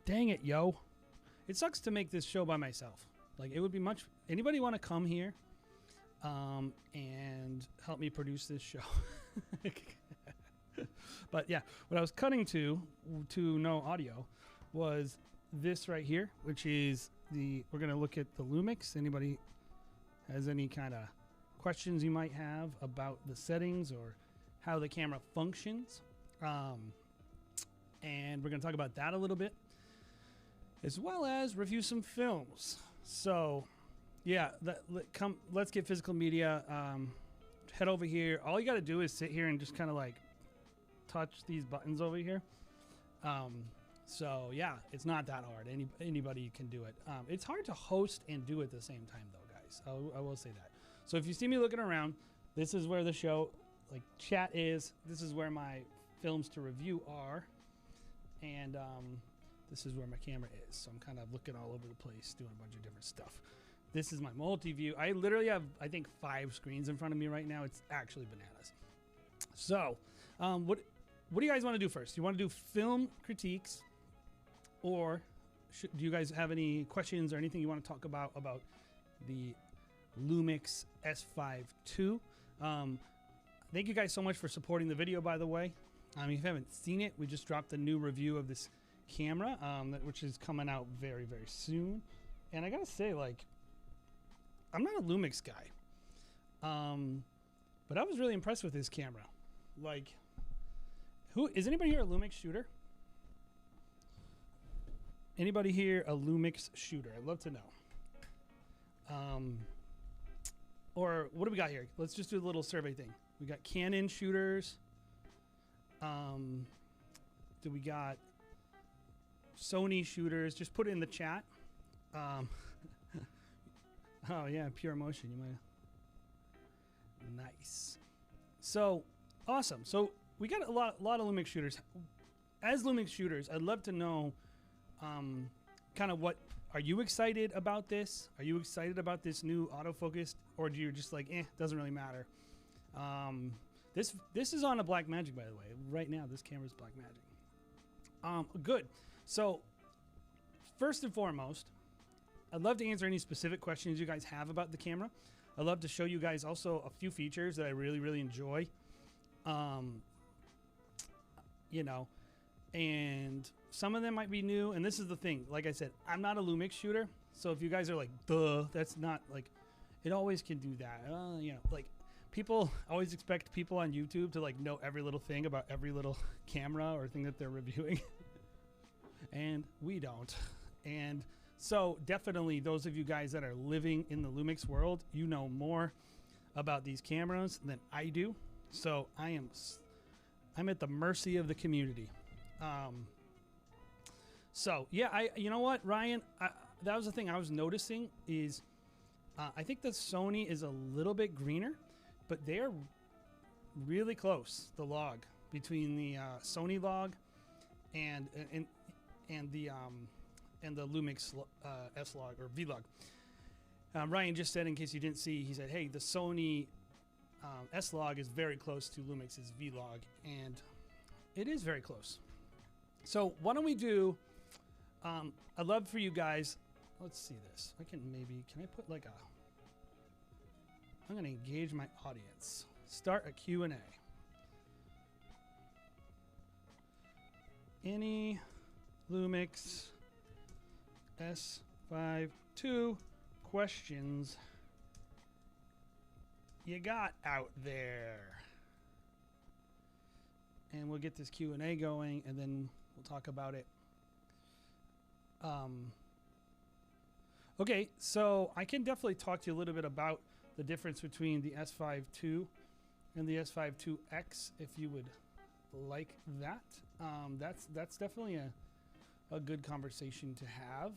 Dang it, yo. It sucks to make this show by myself. Like, it would be much... Anybody want to come here and help me produce this show? But yeah, what I was cutting to no audio was this right here, which is we're going to look at the LUMIX. Anybody has any kind of questions you might have about the settings or how the camera functions? And we're going to talk about that a little bit, as well as review some films. So yeah, let's get physical media. Head over here. All you got to do is sit here and just kind of like touch these buttons over here. So yeah, it's not that hard. Anybody can do it. It's hard to host and do it at the same time though, guys. I will say that. So if you see me looking around, this is where the show, like, chat is. This is where my films to review are. And this is where my camera is. So I'm kind of looking all over the place, doing a bunch of different stuff. This is my multi-view. I literally have, I think, 5 screens in front of me right now. It's actually bananas. So what do you guys want to do first? You want to do film critiques, or do you guys have any questions or anything you want to talk about the LUMIX S5II? Thank you guys so much for supporting the video, by the way. If you haven't seen it, we just dropped a new review of this camera, which is coming out very, very soon. And I gotta say, like, I'm not a LUMIX guy, but I was really impressed with this camera. Like, is anybody here a LUMIX shooter? Anybody here a LUMIX shooter? I'd love to know. Or what do we got here? Let's just do a little survey thing. We got Canon shooters. Do we got Sony shooters? Just put it in the chat. Oh yeah, pure motion. You might. Nice. So awesome. So we got a lot of LUMIX shooters. As LUMIX shooters, I'd love to know, kind of what. Are you excited about this? Are you excited about this new autofocus, or do you just like, doesn't really matter? This is on a Blackmagic, by the way. Right now, this camera's Blackmagic. Good. So first and foremost, I'd love to answer any specific questions you guys have about the camera. I'd love to show you guys also a few features that I really, really enjoy. You know, and some of them might be new. And this is the thing. Like I said, I'm not a LUMIX shooter. So if you guys are like, duh, that's not like, it always can do that. You know, like, people always expect people on YouTube to like know every little thing about every little camera or thing that they're reviewing. And we don't. And so definitely those of you guys that are living in the LUMIX world, you know more about these cameras than I do. So I'm at the mercy of the community. So yeah, you know what, Ryan, that was the thing I was noticing is, I think the Sony is a little bit greener, but they're really close, the log between the Sony log and the LUMIX S log or V log. Ryan just said, in case you didn't see, he said, hey, the Sony S log is very close to LUMIX's V log, and it is very close. So why don't we do, I'd love for you guys, let's see this. Can I put like I'm going to engage my audience. Start a Q&A. Any LUMIX S5II questions you got out there? And we'll get this Q&A going, and then we'll talk about it. Okay, so I can definitely talk to you a little bit about the difference between the S5II and the S5IIX, if you would like that. That's definitely a good conversation to have.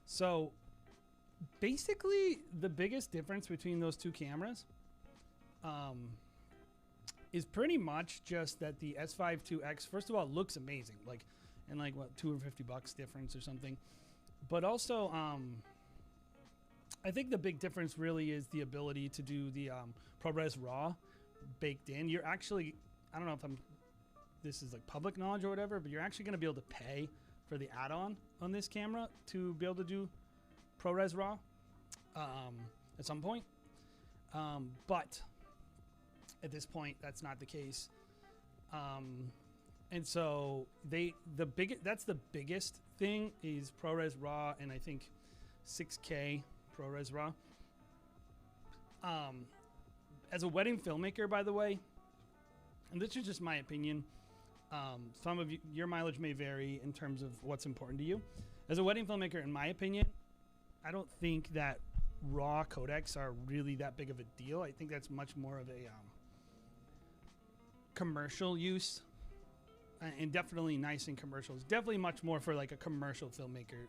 So basically the biggest difference between those two cameras is pretty much just that the S5IIX, first of all, looks amazing, like, and like what, $250 difference or something. But also, I think the big difference really is the ability to do the ProRes RAW baked in. You're actually, I don't know if this is like public knowledge or whatever, but you're actually going to be able to pay for the add-on on this camera to be able to do ProRes RAW at some point. But at this point, that's not the case. And so that's the biggest thing is ProRes RAW, and I think 6K ProRes RAW. As a wedding filmmaker, by the way, and this is just my opinion, some of your mileage may vary in terms of what's important to you. As a wedding filmmaker, in my opinion, I don't think that RAW codecs are really that big of a deal. I think that's much more of a commercial use, and definitely nice in commercials. Definitely much more for like a commercial filmmaker,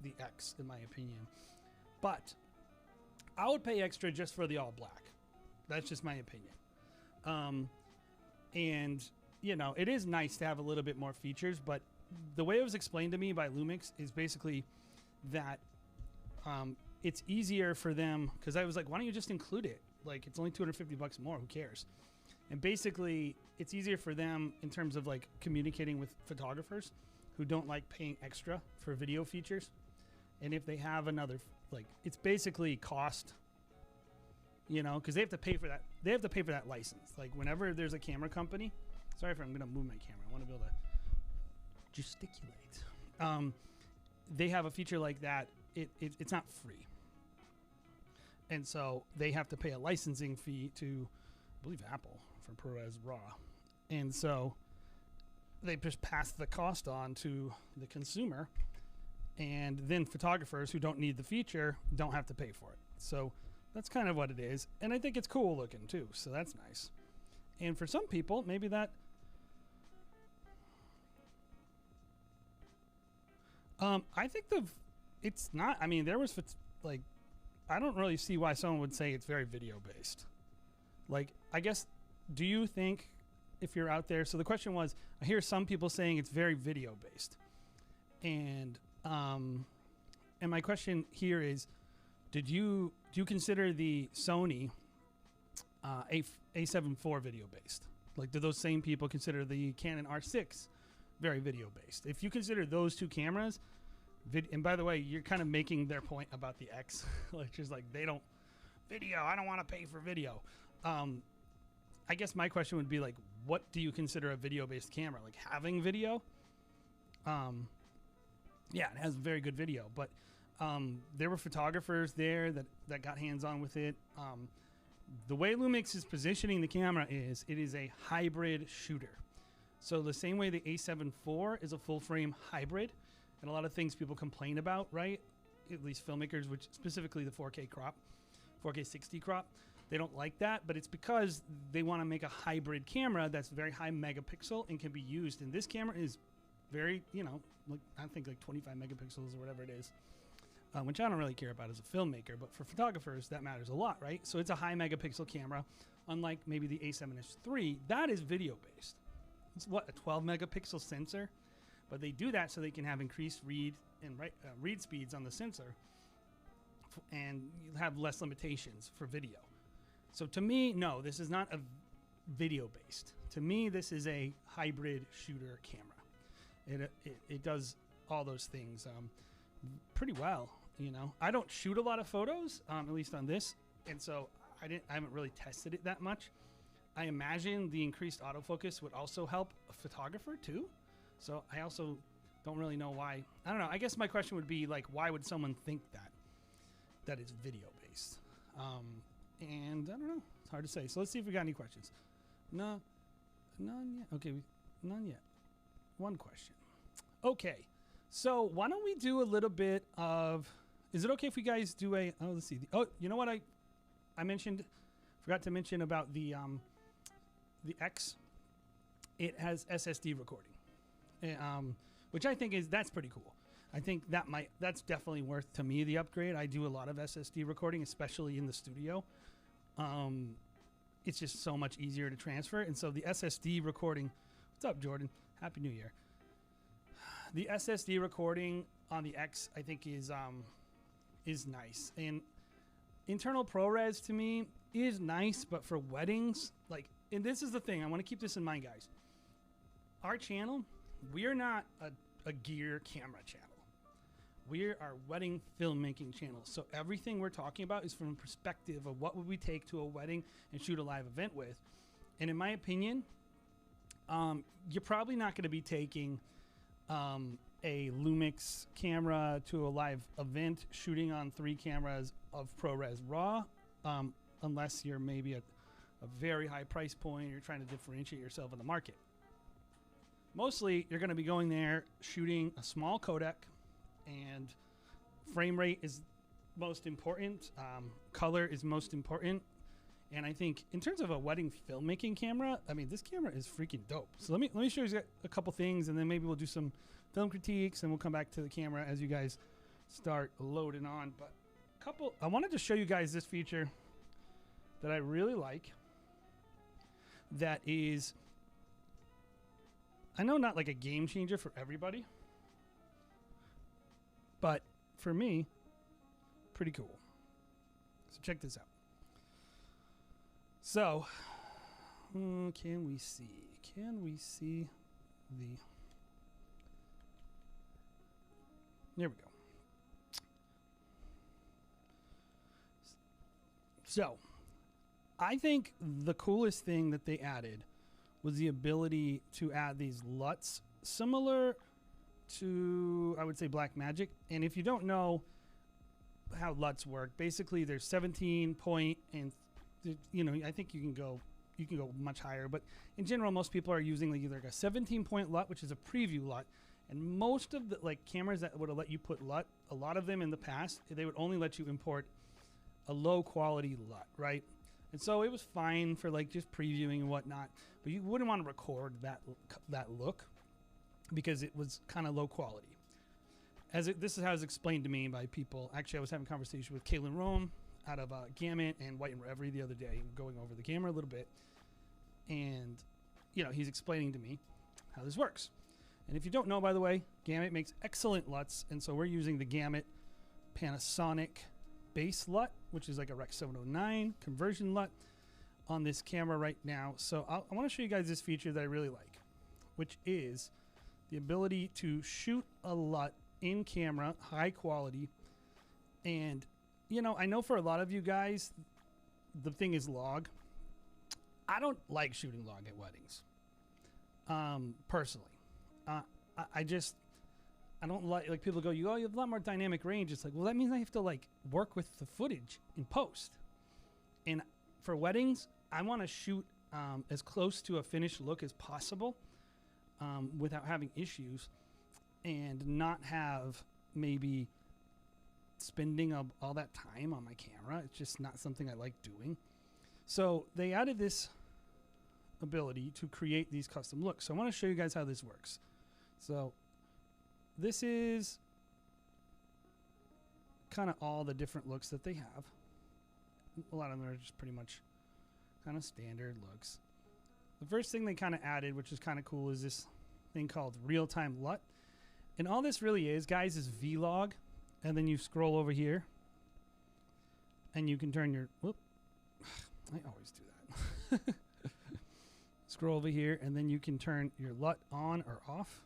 the X, in my opinion. But I would pay extra just for the all black. That's just my opinion. And you know, it is nice to have a little bit more features, but the way it was explained to me by Lumix is basically that it's easier for them, because I was like, why don't you just include it? Like, it's only $250 more, who cares? And basically, it's easier for them in terms of like communicating with photographers who don't like paying extra for video features. And if they have another, like, it's basically cost, you know, because they have to pay for that. They have to pay for that license. Like, whenever there's a camera company, sorry if I'm going to move my camera. I want to be able to gesticulate. They have a feature like that. It's not free. And so they have to pay a licensing fee to, I believe, Apple for ProRes RAW. And so they just pass the cost on to the consumer. And then photographers who don't need the feature don't have to pay for it. So that's kind of what it is. And I think it's cool looking too. So that's nice. And for some people, maybe that... I think it's not, I mean, there was like, I don't really see why someone would say it's very video based. Like, I guess, do you think, if you're out there, so the question was, I hear some people saying it's very video based. And my question here is, do you consider the Sony A7 IV video based? Like, do those same people consider the Canon R6 very video based? If you consider those two cameras, and by the way, you're kind of making their point about the X, which is like, they don't video, I don't want to pay for video. I guess my question would be like, what do you consider a video based camera? Like, having video? Yeah, it has very good video, but there were photographers there that got hands on with it. The way Lumix is positioning the camera is, it is a hybrid shooter. So the same way the A7 IV is a full frame hybrid, and a lot of things people complain about, right? At least filmmakers, which specifically the 4K crop, 4K 60 crop, they don't like that, but it's because they want to make a hybrid camera that's very high megapixel and can be used. And this camera is very, you know, like, I think like 25 megapixels or whatever it is, which I don't really care about as a filmmaker, but for photographers, that matters a lot, right? So it's a high megapixel camera, unlike maybe the A7 III, that is video based. It's what, a 12 megapixel sensor? But they do that so they can have increased read and read speeds on the sensor, and you have less limitations for video. So to me, no, this is not a video based. To me, this is a hybrid shooter camera. It does all those things pretty well. You know, I don't shoot a lot of photos, at least on this, and so I haven't really tested it that much. I imagine the increased autofocus would also help a photographer too. So I also don't really know why. I don't know. I guess my question would be like, why would someone think that it's video based? And I don't know. It's hard to say. So let's see if we got any questions. No, none yet. Okay, none yet. One question. Okay, so why don't we do a little bit of? Is it okay if we guys do a? Oh, let's see. You know what I forgot to mention about the X. It has SSD recording. Which I think that's pretty cool. I think that's definitely worth, to me, the upgrade. I do a lot of SSD recording, especially in the studio. It's just so much easier to transfer. And so the SSD recording, what's up, Jordan? Happy New Year. The SSD recording on the X, I think, is nice. And internal ProRes, to me, is nice, but for weddings, like, and this is the thing, I want to keep this in mind, guys. Our channel, we are not a a gear camera channel. We are wedding filmmaking channel. So everything we're talking about is from a perspective of what would we take to a wedding and shoot a live event with. And in my opinion, you're probably not going to be taking a LUMIX camera to a live event shooting on 3 cameras of ProRes RAW, unless you're maybe at a very high price point, you're trying to differentiate yourself in the market. Mostly, you're going to be going there shooting a small codec, and frame rate is most important. Color is most important. And I think in terms of a wedding filmmaking camera, I mean, this camera is freaking dope. So let me show you a couple things, and then maybe we'll do some film critiques, and we'll come back to the camera as you guys start loading on. But I wanted to show you guys this feature that I really like. That is, I know not like a game changer for everybody, but for me, pretty cool. So check this out. So, can we see the, there we go. So, I think the coolest thing that they added was the ability to add these LUTs, similar to, I would say, Blackmagic. And if you don't know how LUTs work, basically there's 17 point, and you know, I think you can go much higher, but in general, most people are using like either like a 17-point LUT, which is a preview LUT, and most of the like cameras that would have let you put LUT, a lot of them in the past, they would only let you import a low quality LUT, right? And so it was fine for like just previewing and whatnot, but you wouldn't want to record that look because it was kind of low quality. This is how it's explained to me by people. Actually, I was having a conversation with Kaylin Rome out of Gamut and White and Reverie the other day, going over the camera a little bit, and you know, he's explaining to me how this works. And if you don't know, by the way, Gamut makes excellent LUTs, and so we're using the Gamut Panasonic base LUT, which is like a Rec 709 conversion LUT on this camera right now. So I want to show you guys this feature that I really like, which is the ability to shoot a LUT in camera, high quality. And you know, I know for a lot of you guys, the thing is log. I don't like shooting log at weddings, personally. I don't like people go, you have a lot more dynamic range. It's like, well, that means I have to like work with the footage in post. And for weddings, I want to shoot as close to a finished look as possible without having issues, and not have maybe spending all that time on my camera. It's just not something I like doing. So they added this ability to create these custom looks. So I want to show you guys how this works. So this is kind of all the different looks that they have. A lot of them are just pretty much kind of standard looks. The first thing they kind of added, which is kind of cool, is this thing called real-time LUT. And all this really is, guys, is vlog. And then you scroll over here, and you can turn your, whoop, I always do that. Scroll over here, and then you can turn your LUT on or off.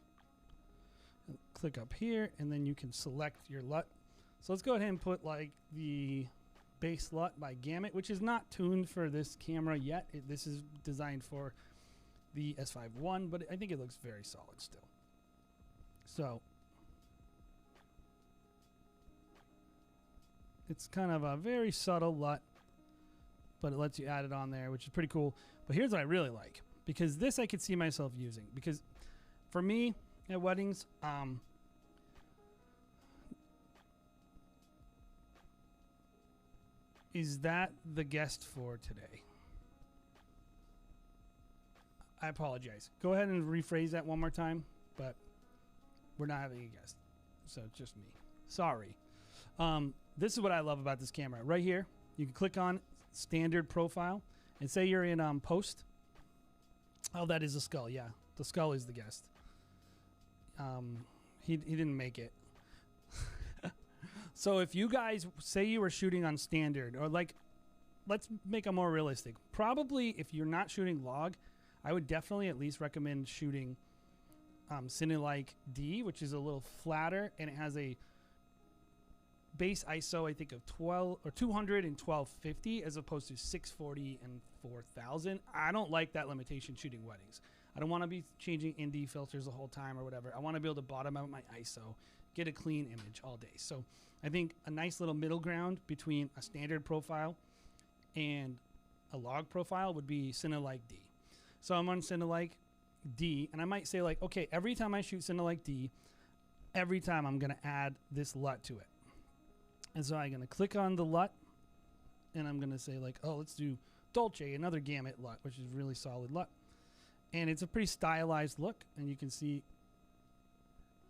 And click up here, and then you can select your LUT. So let's go ahead and put like the base LUT by Gamut, which is not tuned for this camera yet. This is designed for the S5II, but I think it looks very solid still. So it's kind of a very subtle LUT, but it lets you add it on there, which is pretty cool. But here's what I really like, because this I could see myself using. Because for me, at weddings, is that the guest for today? I apologize. Go ahead and rephrase that one more time, but we're not having a guest, so it's just me. Sorry. This is what I love about this camera. Right here, you can click on standard profile, and say you're in post. Oh, that is a skull. Yeah, the skull is the guest. He didn't make it. So if you guys say you were shooting on standard, or like, let's make it more realistic. Probably if you're not shooting log, I would definitely at least recommend shooting Cinelike D, which is a little flatter, and it has a base ISO, I think, of 12 or 200 and 1250 as opposed to 640 and 4000. I don't like that limitation shooting weddings. I don't want to be changing ND filters the whole time or whatever. I want to be able to bottom out my ISO, get a clean image all day. So I think a nice little middle ground between a standard profile and a log profile would be Cinelike D. So I'm on Cinelike D, and I might say like, okay, every time I shoot Cinelike D, every time I'm going to add this LUT to it. And so I'm going to click on the LUT, and I'm going to say like, oh, let's do Dolce, another gamut LUT, which is really solid LUT. And it's a pretty stylized look, and you can see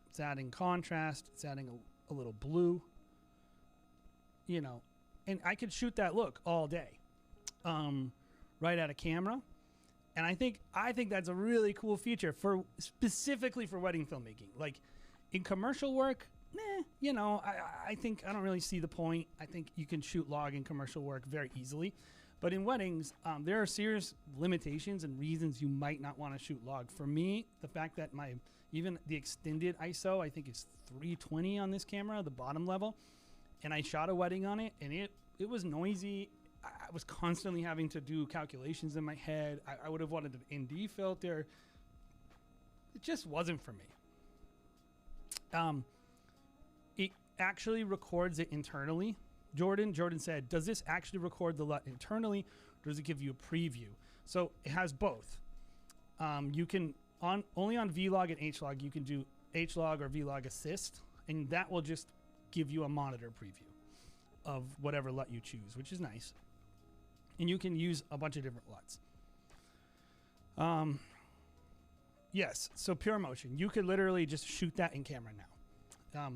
it's adding contrast, it's adding a little blue, you know, and I could shoot that look all day, right out of camera. And I think that's a really cool feature for specifically for wedding filmmaking. Like in commercial work, you know, I think I don't really see the point. I think you can shoot log in commercial work very easily. But in weddings, there are serious limitations and reasons you might not want to shoot log. For me, the fact that even the extended ISO, I think is 320 on this camera, the bottom level, and I shot a wedding on it, and it was noisy. I was constantly having to do calculations in my head. I would have wanted an ND filter. It just wasn't for me. It actually records it internally. Jordan said, does this actually record the LUT internally, or does it give you a preview? So it has both. You can, only on Vlog and HLog, you can do HLog or Vlog Assist, and that will just give you a monitor preview of whatever LUT you choose, which is nice. And you can use a bunch of different LUTs. Yes, so pure motion. You could literally just shoot that in camera now.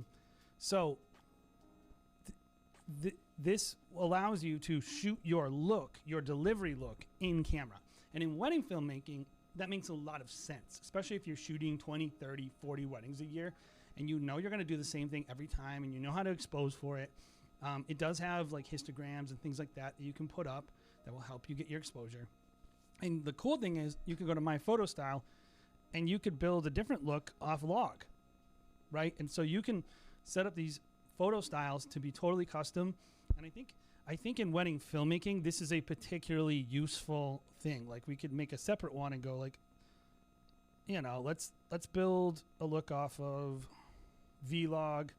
This allows you to shoot your look, your delivery look in camera. And in wedding filmmaking, that makes a lot of sense, especially if you're shooting 20, 30, 40 weddings a year, and you know you're going to do the same thing every time, and you know how to expose for it. It does have like histograms and things like that you can put up that will help you get your exposure. And the cool thing is you can go to My Photo Style, and you could build a different look off log, right? And so you can set up these photo styles to be totally custom. And I think in wedding filmmaking, this is a particularly useful thing. Like we could make a separate one and go like, you know, let's build a look off of Vlog.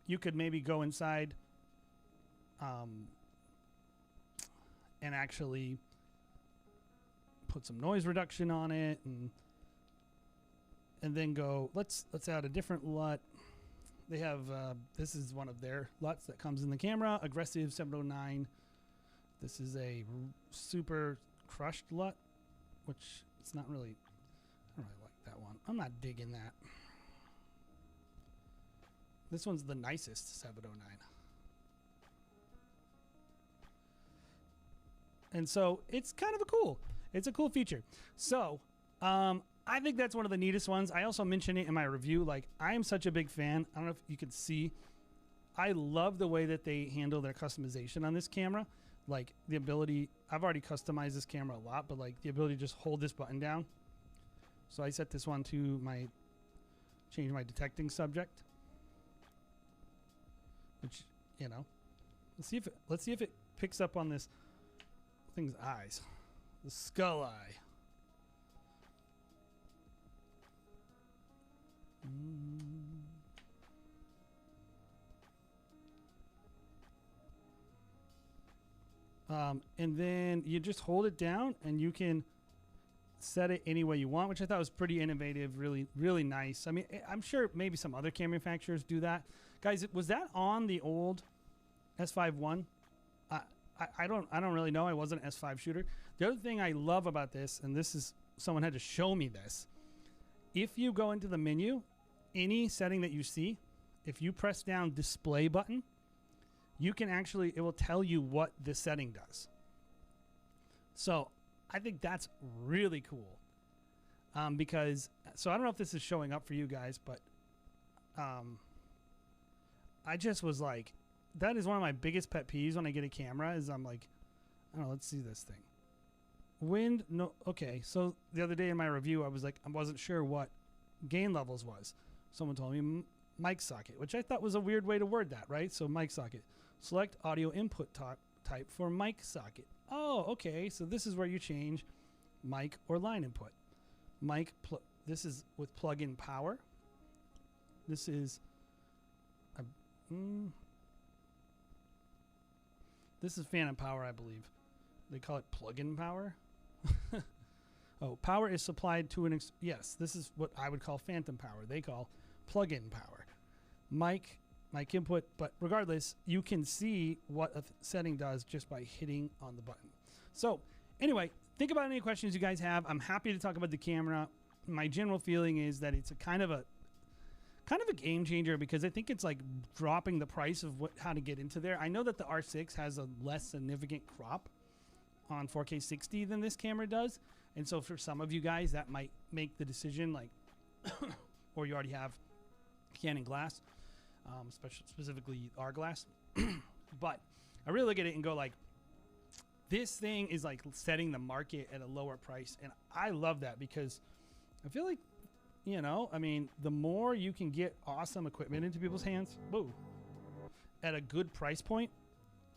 You could maybe go inside and actually put some noise reduction on it, and then go, let's add a different LUT. They have, this is one of their LUTs that comes in the camera, Aggressive 709. This is a super crushed LUT, which it's not really, I don't really like that one. I'm not digging that. This one's the nicest 709. And so it's kind of it's a cool feature. So, I think that's one of the neatest ones. I also mentioned it in my review. Like, I am such a big fan. I don't know if you can see. I love the way that they handle their customization on this camera. Like, the ability, I've already customized this camera a lot, but like the ability to just hold this button down. So I set this one to change my detecting subject. Which, you know, let's see if it picks up on this thing's eyes. The skull eye. And then you just hold it down and you can set it any way you want, which I thought was pretty innovative, really, really nice. I mean, I'm sure maybe some other camera manufacturers do that. Guys, was that on the old S5II? I don't really know. I wasn't an S5 shooter. The other thing I love about this, and this is, someone had to show me this. If you go into the menu, any setting that you see, if you press down display button, you can actually, it will tell you what this setting does. So I think that's really cool. Because, so I don't know if this is showing up for you guys, but I just was like, that is one of my biggest pet peeves when I get a camera is I'm like, I don't know, let's see this thing. Wind, no, okay. So the other day in my review, I was like, I wasn't sure what gain levels was. Someone told me mic socket, which I thought was a weird way to word that, right? So mic socket. Select audio input type for mic socket. Oh, okay. So this is where you change mic or line input. This is with plug-in power. This is this is phantom power, I believe. They call it plug-in power. Oh, power is supplied to an yes, this is what I would call phantom power. They call plug-in power. Mic input, but regardless, you can see what a setting does just by hitting on the button. So anyway, think about any questions you guys have. I'm happy to talk about the camera. My general feeling is that it's a kind of a game changer, because I think it's like dropping the price of how to get into there. I know that the R6 has a less significant crop on 4K 60 than this camera does. And so for some of you guys, that might make the decision, like, or you already have Canon glass, specifically R glass. But I really look at it and go like, this thing is like setting the market at a lower price. And I love that, because I feel like, you know, I mean, the more you can get awesome equipment into people's hands, whoa, at a good price point,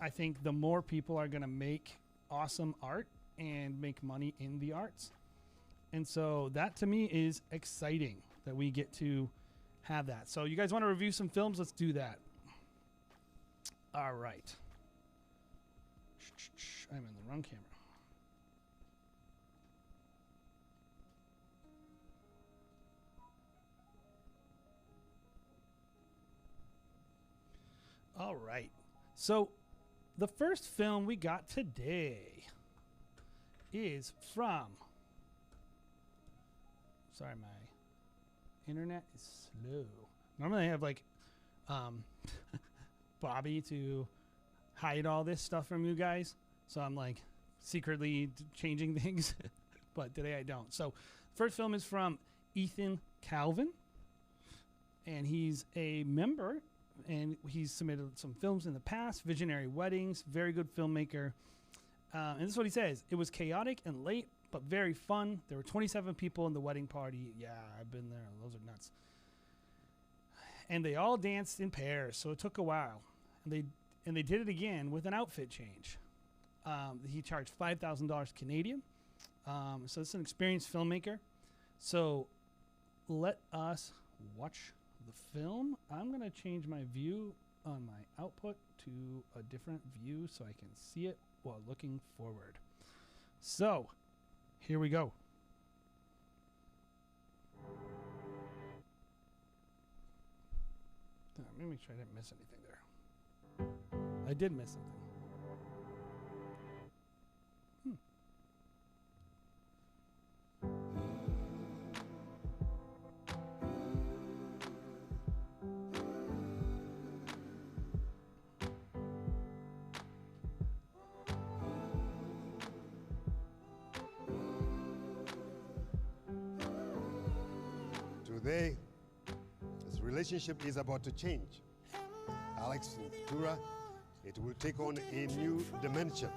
I think the more people are going to make awesome art and make money in the arts. And so that to me is exciting that we get to have that. So you guys want to review some films? Let's do that. All right. I'm in the wrong camera. All right. So the first film we got today is from, sorry, my internet is slow. Normally I have like Bobby to hide all this stuff from you guys. So I'm like secretly changing things, but today I don't. So first film is from Ethan Calvin, and he's a member, and he's submitted some films in the past, Visionary Weddings, very good filmmaker. And this is what he says. It was chaotic and late, but very fun. There were 27 people in the wedding party. Yeah, I've been there. Those are nuts. And they all danced in pairs, so it took a while. And they did it again with an outfit change. He charged $5,000 Canadian. So it's an experienced filmmaker. So let us watch the film. I'm going to change my view on my output to a different view so I can see it while looking forward. So here we go. Let me make sure I didn't miss anything there. I did miss something. Today, this relationship is about to change. Alex and Tura, it will take on a new dimension.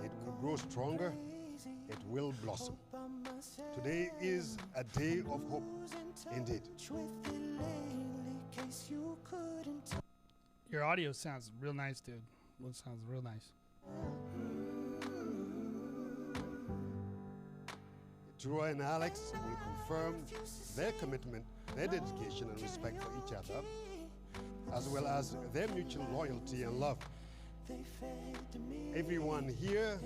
It will grow stronger. It will blossom. Today is a day of hope, indeed. Your audio sounds real nice, dude. It sounds real nice. Tura and Alex will confirm their commitment, their dedication and respect for each other, as well as their mutual loyalty and love. Everyone here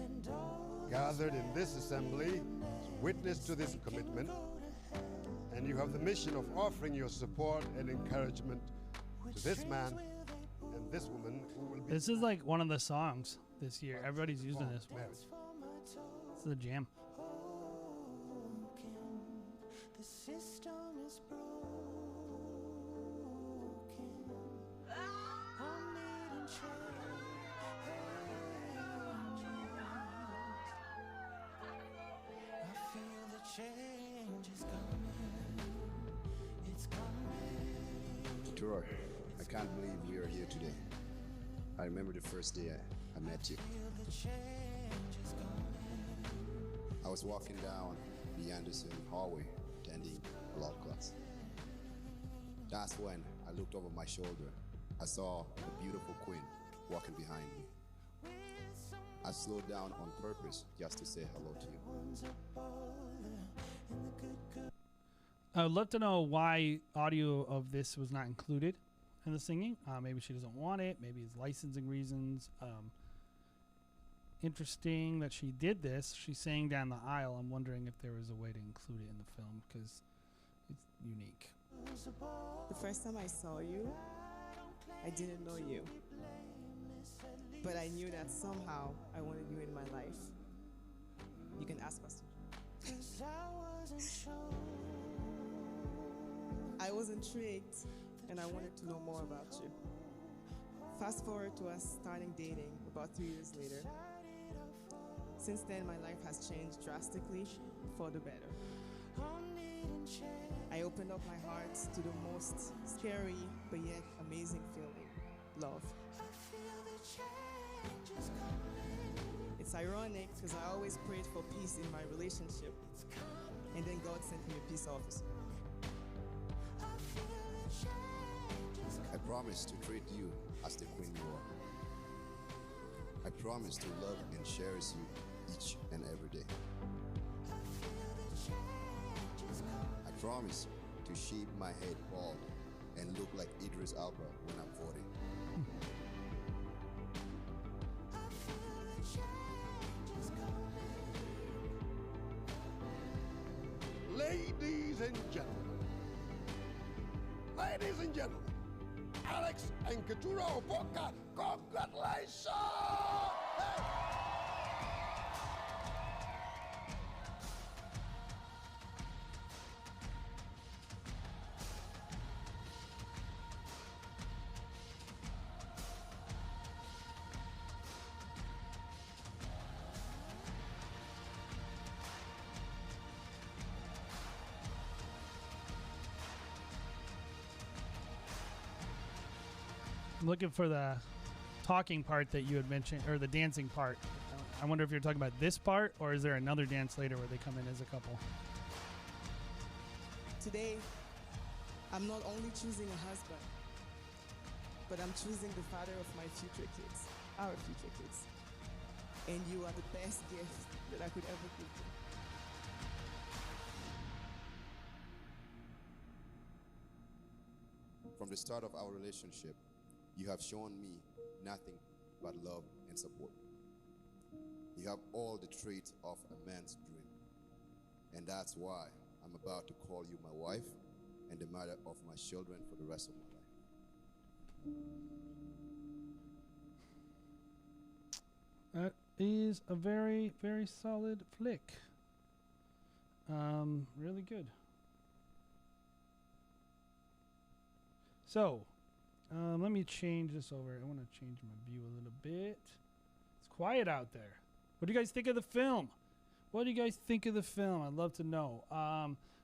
gathered in this assembly is witness to this commitment, and you have the mission of offering your support and encouragement to this man and this woman who will be... This is like one of the songs this year. Everybody's using this one. It's the jam. The system is broken. I'm needing change. I feel the change is coming. It's coming. Tura, I can't believe you're here today. I remember the first day I met you. I was walking down the Anderson hallway, attending blood clots. That's when I looked over my shoulder. I saw the beautiful queen walking behind me. I slowed down on purpose just to say hello to you. I would love to know why audio of this was not included in the singing. Maybe she doesn't want it. Maybe it's licensing reasons. Interesting that she did this. She sang down the aisle. I'm wondering if there was a way to include it in the film because it's unique. The first time I saw you, I didn't know you. But I knew that somehow I wanted you in my life. You can ask us. I was intrigued and I wanted to know more about you. Fast forward to us starting dating about 3 years later. Since then, my life has changed drastically for the better. I opened up my heart to the most scary but yet amazing feeling, love. It's ironic because I always prayed for peace in my relationship, and then God sent me a peace officer. I promise to treat you as the queen you are. I promise to love and cherish you each and every day. I promise to shave my head bald and look like Idris Elba when I'm 40. Ladies and gentlemen, Alex and Keturah Opoka, congratulations! Hey! I'm looking for the talking part that you had mentioned, or the dancing part. I wonder if you're talking about this part, or is there another dance later where they come in as a couple? Today, I'm not only choosing a husband, but I'm choosing the father of my future kids, our future kids. And you are the best gift that I could ever give you. From the start of our relationship, you have shown me nothing but love and support. You have all the traits of a man's dream. And that's why I'm about to call you my wife and the mother of my children for the rest of my life. That is a very, very solid flick. Really good. So, let me change this over. I want to change my view a little bit. It's quiet out there. What do you guys think of the film? What do you guys think of the film? I'd love to know.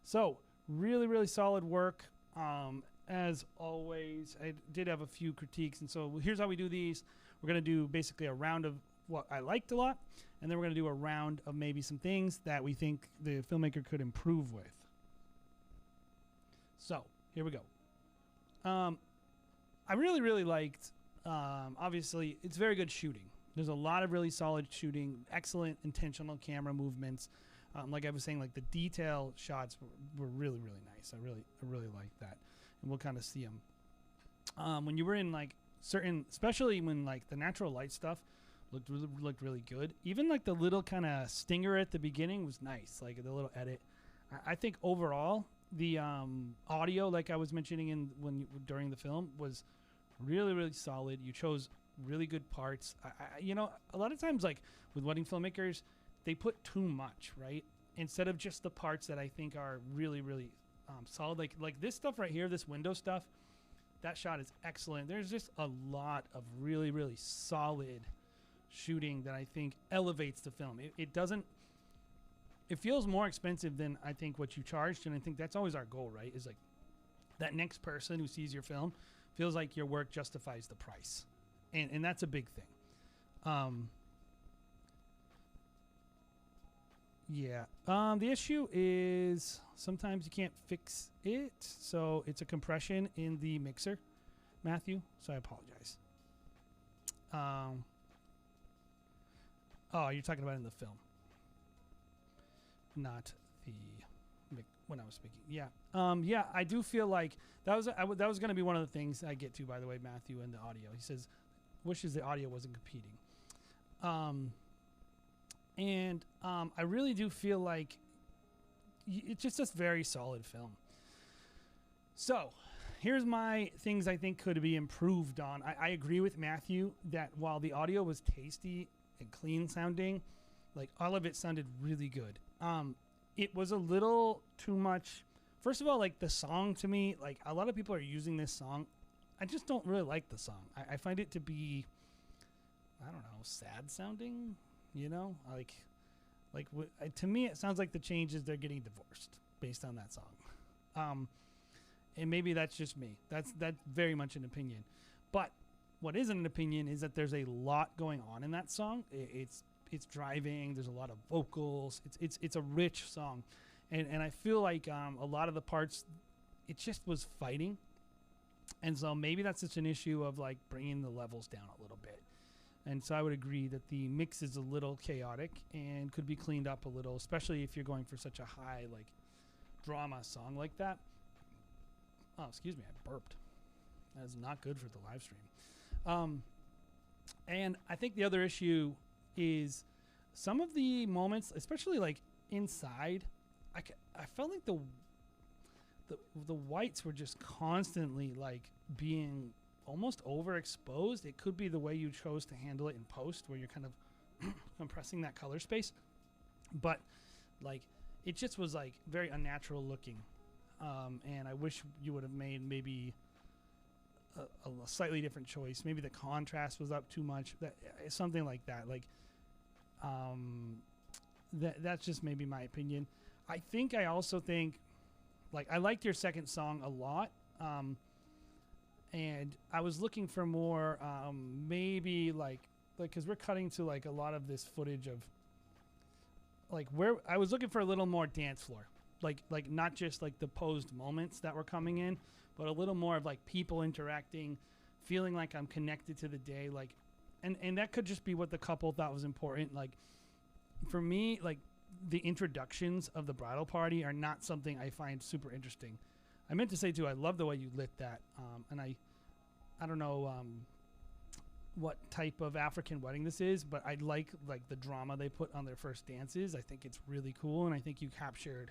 So, really, really solid work. As always, I did have a few critiques. And so here's how we do these. We're going to do basically a round of what I liked a lot. And then we're going to do a round of maybe some things that we think the filmmaker could improve with. So, here we go. I really, really liked, obviously, it's very good shooting. There's a lot of really solid shooting, excellent intentional camera movements. Like I was saying, like the detail shots were really, really nice. I really liked that. And we'll kind of see them. When you were in like certain, especially when like the natural light stuff looked really good. Even like the little kind of stinger at the beginning was nice, like the little edit. I think overall, the audio, like I was mentioning during the film, was really, really solid. You chose really good parts. You know, a lot of times, like with wedding filmmakers, they put too much, right? Instead of just the parts that I think are really, really solid. Like this stuff right here, this window stuff, that shot is excellent. There's just a lot of really, really solid shooting that I think elevates the film. It doesn't. It feels more expensive than I think what you charged, and I think that's always our goal, right? Is like that next person who sees your film feels like your work justifies the price, and that's a big thing. Yeah. The issue is sometimes you can't fix it, so it's a compression in the mixer, Matthew. So I apologize. Oh, you're talking about in the film, not the when I was speaking. Yeah. Yeah, I do feel like that was that was going to be one of the things I get to, by the way, Matthew, in the audio. He says wishes the audio wasn't competing. I really do feel like it's just a very solid film. So here's my things I think could be improved on. I agree with Matthew that while the audio was tasty and clean sounding, like all of it sounded really good. It was a little too much. First of all, like the song to me, like a lot of people are using this song. I just don't really like the song. I find it to be, I don't know, sad sounding, you know, to me, it sounds like the changes they're getting divorced based on that song. And maybe that's just me. That's very much an opinion. But what isn't an opinion is that there's a lot going on in that song. It's driving. There's a lot of vocals. It's a rich song, and I feel like a lot of the parts, it just was fighting, and so maybe that's just an issue of like bringing the levels down a little bit. And so I would agree that the mix is a little chaotic and could be cleaned up a little, especially if you're going for such a high like drama song like that. Oh, excuse me, I burped. That is not good for the live stream. And I think the other issue is some of the moments, especially like inside, I felt like the whites were just constantly like being almost overexposed. It could be the way you chose to handle it in post, where you're kind of compressing that color space, but like it just was like very unnatural looking. And I wish you would have made maybe a slightly different choice. Maybe the contrast was up too much. Something like that. Like, that's just maybe my opinion. I also think, like, I liked your second song a lot. And I was looking for more, maybe like, cause we're cutting to like a lot of this footage of like where I was looking for a little more dance floor. Like not just like the posed moments that were coming in, but a little more of like people interacting, feeling like I'm connected to the day. Like, and that could just be what the couple thought was important. Like for me, like the introductions of the bridal party are not something I find super interesting. I meant to say too, I love the way you lit that. And I don't know, what type of African wedding this is, but I like the drama they put on their first dances. I think it's really cool. And I think you captured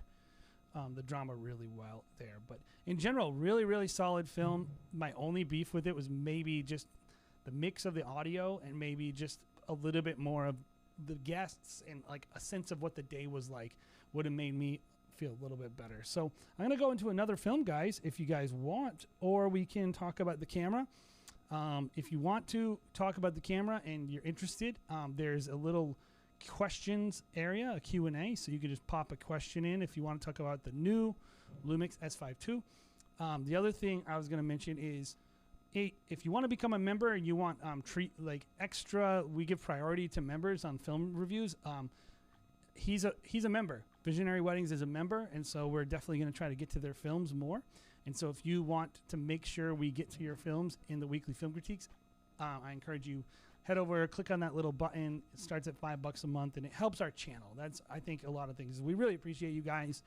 the drama really well there. But in general, really, really solid film. My only beef with it was maybe just the mix of the audio and maybe just a little bit more of the guests and like a sense of what the day was like would have made me feel a little bit better. So I'm going to go into another film, guys, if you guys want, or we can talk about the camera. If you want to talk about the camera and you're interested, there's a little questions area, a Q&A, so you can just pop a question in if you want to talk about the new LUMIX S5II. The other thing I was going to mention is if you want to become a member and you want extra, we give priority to members on film reviews. He's a member. Visionary Weddings is a member, and so we're definitely going to try to get to their films more. And so if you want to make sure we get to your films in the weekly film critiques, I encourage you, head over, click on that little button. It starts at $5 a month, and it helps our channel. That's, I think, a lot of things. We really appreciate you guys.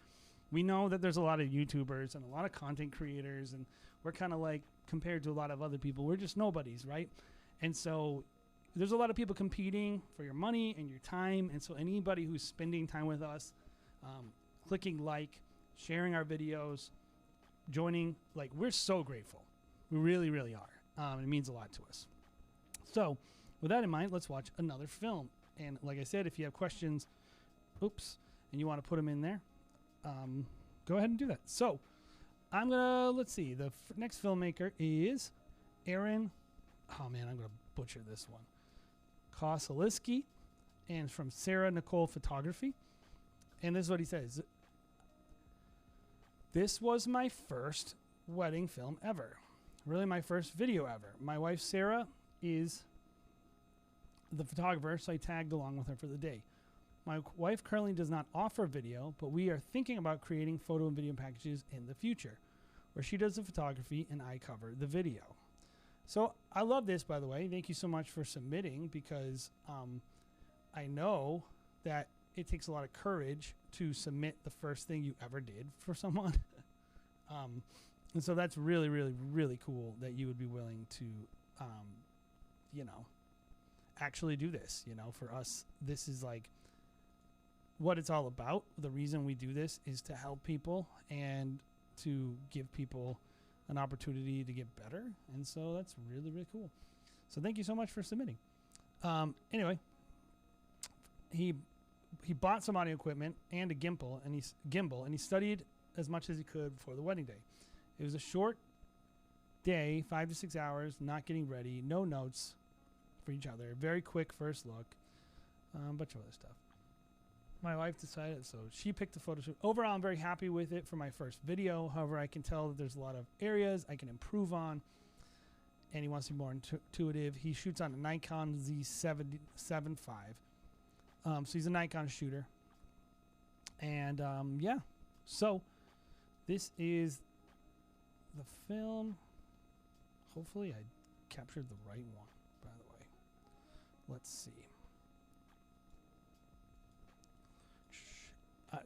We know that there's a lot of YouTubers and a lot of content creators, and we're kind of like, compared to a lot of other people, we're just nobodies, right? And so there's a lot of people competing for your money and your time. And so anybody who's spending time with us, clicking like, sharing our videos, joining, like, we're so grateful. We really, really are. It means a lot to us. So with that in mind, let's watch another film. And like I said, if you have questions, and you want to put them in there, go ahead and do that. So I'm going to, let's see, the next filmmaker is Aaron, I'm going to butcher this one, Kosaliski, and from Sarah Nicole Photography. And this is what he says. This was my first wedding film ever. Really my first video ever. My wife Sarah is the photographer, so I tagged along with her for the day. My wife currently does not offer video, but we are thinking about creating photo and video packages in the future, where she does the photography and I cover the video. So I love this, by the way. Thank you so much for submitting, because I know that it takes a lot of courage to submit the first thing you ever did for someone. And so that's really, really, really cool that you would be willing to, you know, actually do this. You know, for us, this is like what it's all about. The reason we do this is to help people and to give people an opportunity to get better. And so that's really, really cool. So thank you so much for submitting. Anyway, he bought some audio equipment and a gimbal, and he studied as much as he could before the wedding day. It was a short day, 5 to 6 hours, not getting ready, no notes for each other, very quick first look, a bunch of other stuff. My wife decided, so she picked the photo shoot. Overall, I'm very happy with it for my first video. However, I can tell that there's a lot of areas I can improve on, and he wants to be more intuitive. He shoots on a Nikon Z7 V. So he's a Nikon shooter. And yeah, so this is the film. Hopefully I captured the right one, by the way. Let's see.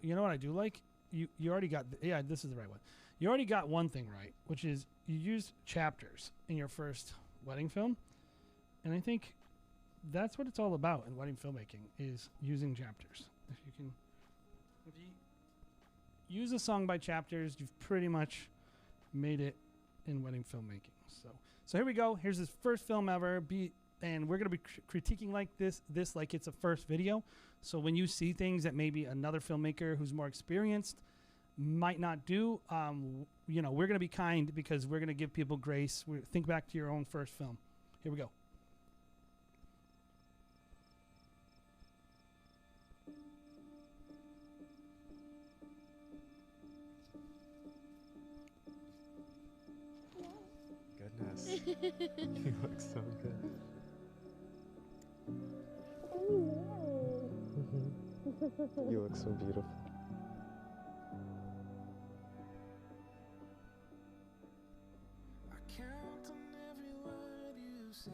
You know what I do like? You already got, yeah, this is the right one. You already got one thing right, which is you used chapters in your first wedding film. And I think that's what it's all about in wedding filmmaking, is using chapters. If you use a song by chapters, you've pretty much made it in wedding filmmaking. So here we go. Here's his first film ever. And we're going to be critiquing like this like it's a first video. So when you see things that maybe another filmmaker who's more experienced might not do, you know, we're going to be kind, because we're going to give people grace. Think back to your own first film. Here we go. Goodness. You look so good. You look so beautiful. I count on every word you said.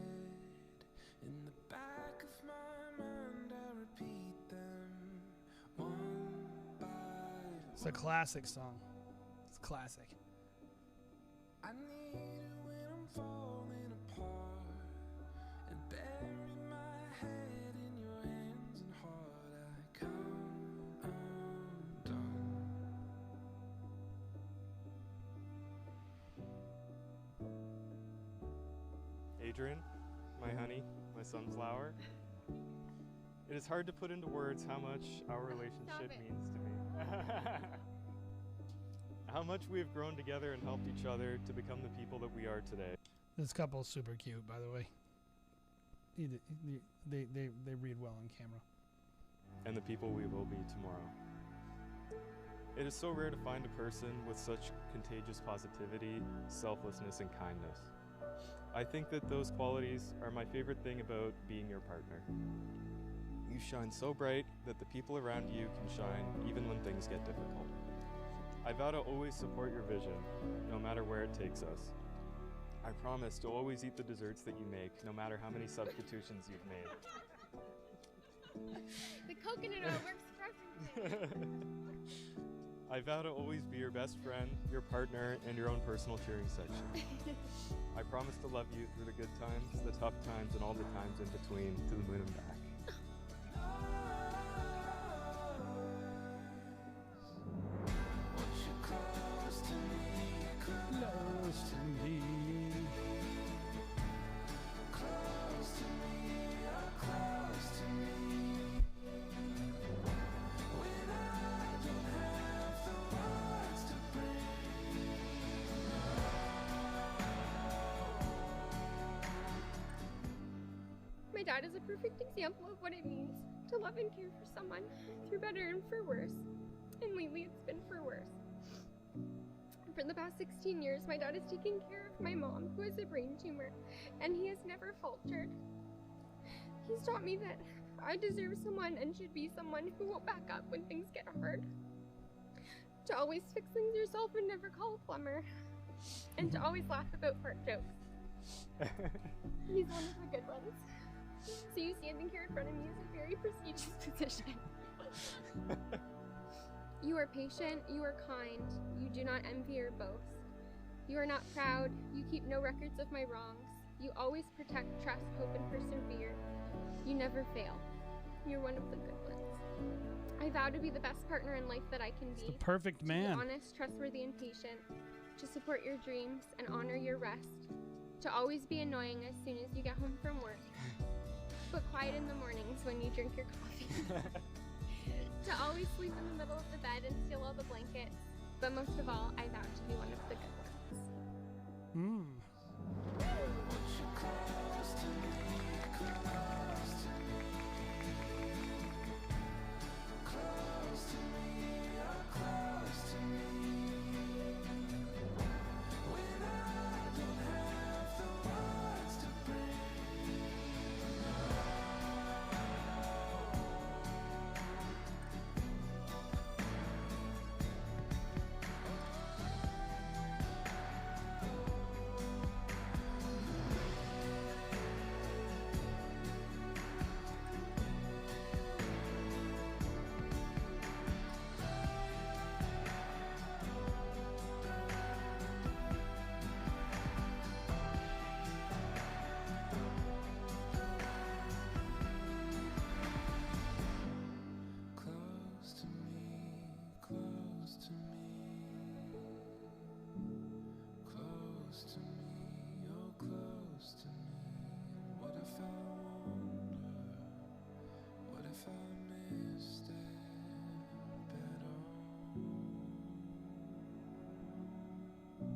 In the back of my mind, I repeat them one by It's a classic song. It's classic. I need it when I'm falling apart, and bury my head in your hands and heart. I come undone. Adrian, my honey, my sunflower. It is hard to put into words how much our relationship means to me. How much we have grown together and helped each other to become the people that we are today. This couple's super cute, by the way. They read well on camera. And the people we will be tomorrow. It is so rare to find a person with such contagious positivity, selflessness, and kindness. I think that those qualities are my favorite thing about being your partner. You shine so bright that the people around you can shine even when things get difficult. I vow to always support your vision, no matter where it takes us. I promise to always eat the desserts that you make, no matter how many substitutions you've made. The coconut oil works perfectly. I vow to always be your best friend, your partner, and your own personal cheering section. I promise to love you through the good times, the tough times, and all the times in between, to the moon and back. My dad is a perfect example of what it means to love and care for someone through better and for worse. And lately it's been for worse. For the past 16 years, my dad has taken care of my mom, who has a brain tumor, and he has never faltered. He's taught me that I deserve someone and should be someone who will back up when things get hard. To always fix things yourself and never call a plumber. And to always laugh about fart jokes. He's one of the good ones. So you standing here in front of me is a very prestigious position. You are patient, you are kind, you do not envy or boast. You are not proud, you keep no records of my wrongs. You always protect, trust, hope, and persevere. You never fail. You're one of the good ones. I vow to be the best partner in life that I can be. The perfect man. To be honest, trustworthy, and patient. To support your dreams and honor your rest. To always be annoying as soon as you get home from work. But quiet in the mornings when you drink your coffee. To always sleep in the middle of the bed and steal all the blankets. But most of all, I vow to be one of the good ones.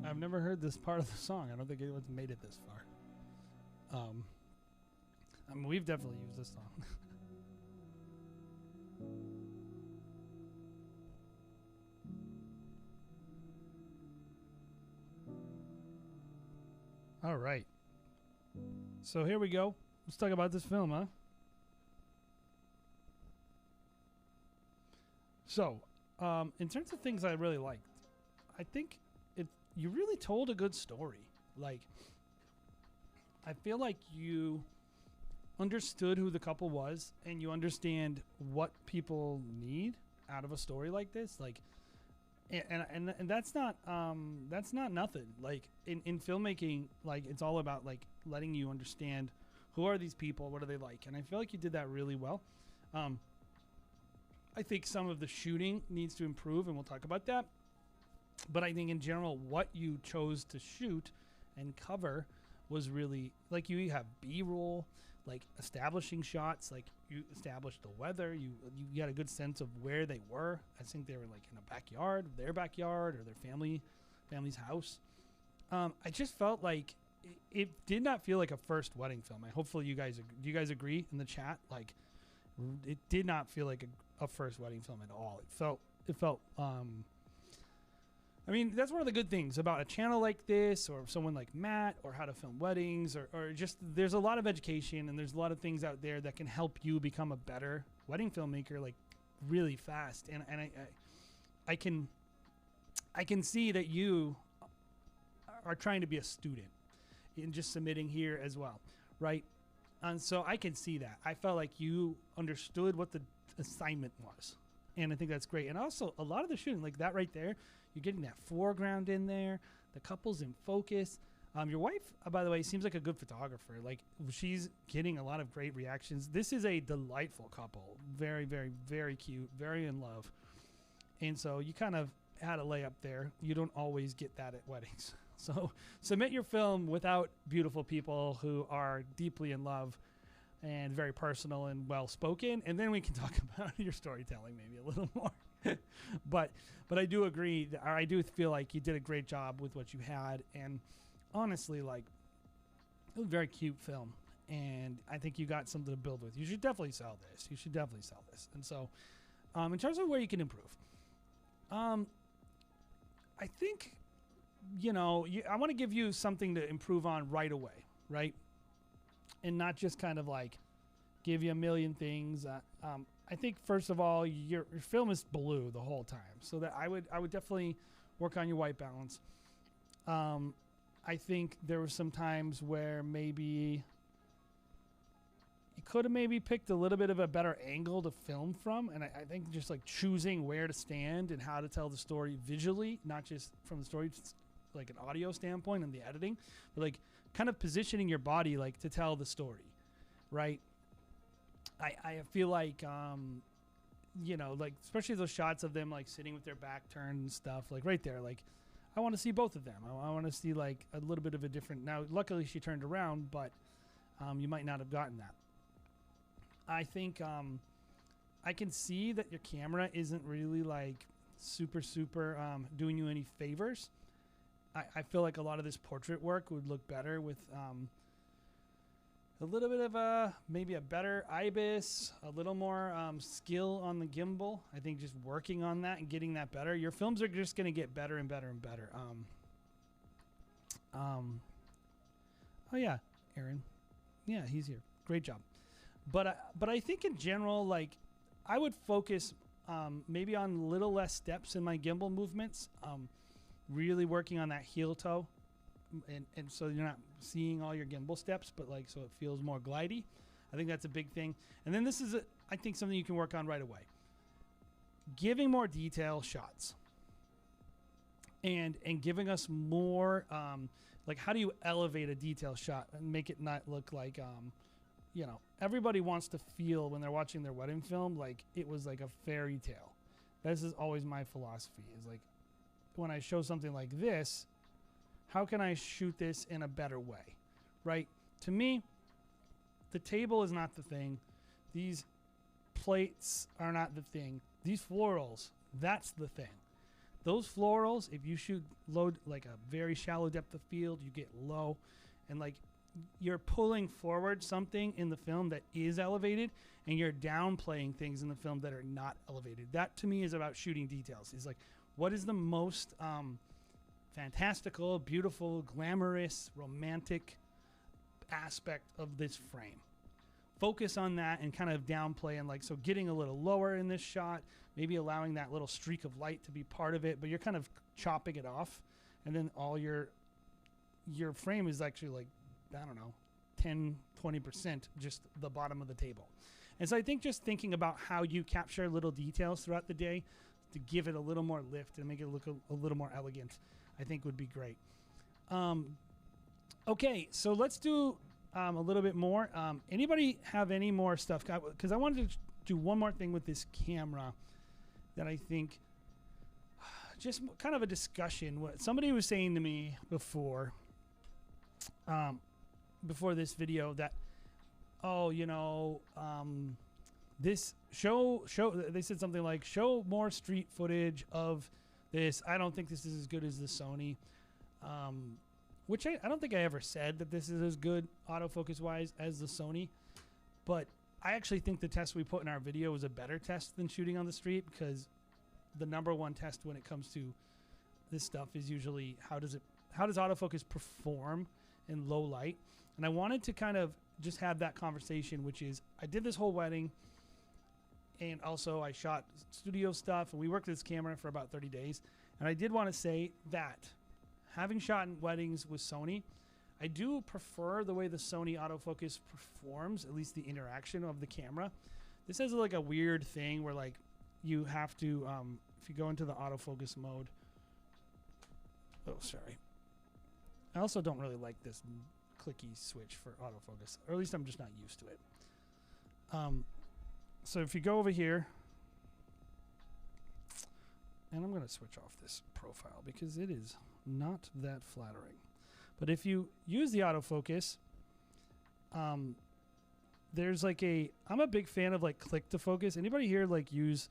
I've never heard this part of the song. I don't think anyone's made it this far. I mean, we've definitely used this song. All right. So here we go. Let's talk about this film, huh? So, in terms of things I really liked, I think you really told a good story. Like, I feel like you understood who the couple was, and you understand what people need out of a story like this. Like, and that's not nothing. Like in filmmaking, like it's all about like letting you understand who are these people, what are they like, and I feel like you did that really well. I think some of the shooting needs to improve, and we'll talk about that. But I think in general, what you chose to shoot and cover was really, like, you have B-roll, like establishing shots, like you established the weather, you got a good sense of where they were. I think they were like in a backyard, their backyard, or their family's house. I just felt like it did not feel like a first wedding film. Hopefully do you guys agree in the chat? Like, it did not feel like a first wedding film at all. It felt I mean, that's one of the good things about a channel like this, or someone like Matt, or How to Film Weddings, or just there's a lot of education, and there's a lot of things out there that can help you become a better wedding filmmaker, like really fast. And I can see that you are trying to be a student in just submitting here as well, right? And so I can see that. I felt like you understood what the assignment was, and I think that's great. And also, a lot of the shooting, like that right there, you're getting that foreground in there. The couple's in focus. Your wife, by the way, seems like a good photographer. Like, she's getting a lot of great reactions. This is a delightful couple. Very, very, very cute. Very in love. And so you kind of had a layup there. You don't always get that at weddings. So submit your film without beautiful people who are deeply in love and very personal and well-spoken. And then we can talk about your storytelling maybe a little more. But I do agree, I do feel like you did a great job with what you had, and honestly, like, it was a very cute film, and I think you got something to build with. You should definitely sell this. And so, in terms of where you can improve, I think, I want to give you something to improve on right away, right? And not just kind of like, give you a million things. I think first of all, your film is blue the whole time, so that I would definitely work on your white balance. I think there were some times where maybe you could have maybe picked a little bit of a better angle to film from, and I think just like choosing where to stand and how to tell the story visually, not just from the story, like an audio standpoint and the editing, but like kind of positioning your body like to tell the story, right? I feel like you know, like especially those shots of them like sitting with their back turned and stuff, like right there, like I want to see both of them. I want to see like a little bit of a different. Now, luckily she turned around, but you might not have gotten that. I think I can see that your camera isn't really like super doing you any favors. I feel like a lot of this portrait work would look better with a little bit of maybe a better IBIS, a little more skill on the gimbal. I think just working on that and getting that better. Your films are just going to get better and better and better. Oh yeah, Aaron. Yeah, he's here. Great job. But I think in general, like I would focus maybe on a little less steps in my gimbal movements. Really working on that heel toe. And so you're not seeing all your gimbal steps, but like so it feels more glidey. I think that's a big thing. And then this is I think something you can work on right away. Giving more detail shots. And giving us more like how do you elevate a detail shot and make it not look like you know, everybody wants to feel when they're watching their wedding film like it was like a fairy tale. This is always my philosophy, is like when I show something like this, how can I shoot this in a better way, right? To me, the table is not the thing. These plates are not the thing. These florals, that's the thing. Those florals, if you shoot low, like a very shallow depth of field, you get low. And like you're pulling forward something in the film that is elevated and you're downplaying things in the film that are not elevated. That to me is about shooting details. It's like, what is the most fantastical, beautiful, glamorous, romantic aspect of this frame? Focus on that and kind of downplay and like, so getting a little lower in this shot, maybe allowing that little streak of light to be part of it, but you're kind of chopping it off. And then all your frame is actually like, I don't know, 10, 20% just the bottom of the table. And so I think just thinking about how you capture little details throughout the day to give it a little more lift and make it look a little more elegant, I think would be great. Okay, so let's do a little bit more. Anybody have any more stuff? Because I wanted to do one more thing with this camera that I think just kind of a discussion. What somebody was saying to me before this video that, oh, you know, this show they said something like show more street footage of this. I don't think this is as good as the Sony, which I don't think I ever said that this is as good autofocus wise as the Sony, but I actually think the test we put in our video was a better test than shooting on the street, because the number one test when it comes to this stuff is usually how does autofocus perform in low light. And I wanted to kind of just have that conversation, which is I did this whole wedding and also I shot studio stuff and we worked with this camera for about 30 days. And I did want to say that having shot in weddings with Sony, I do prefer the way the Sony autofocus performs, at least the interaction of the camera. This is like a weird thing where like you have to, if you go into the autofocus mode, oh, sorry. I also don't really like this clicky switch for autofocus, or at least I'm just not used to it. So if you go over here, and I'm going to switch off this profile because it is not that flattering. But if you use the autofocus, there's like I'm a big fan of like click to focus. Anybody here like use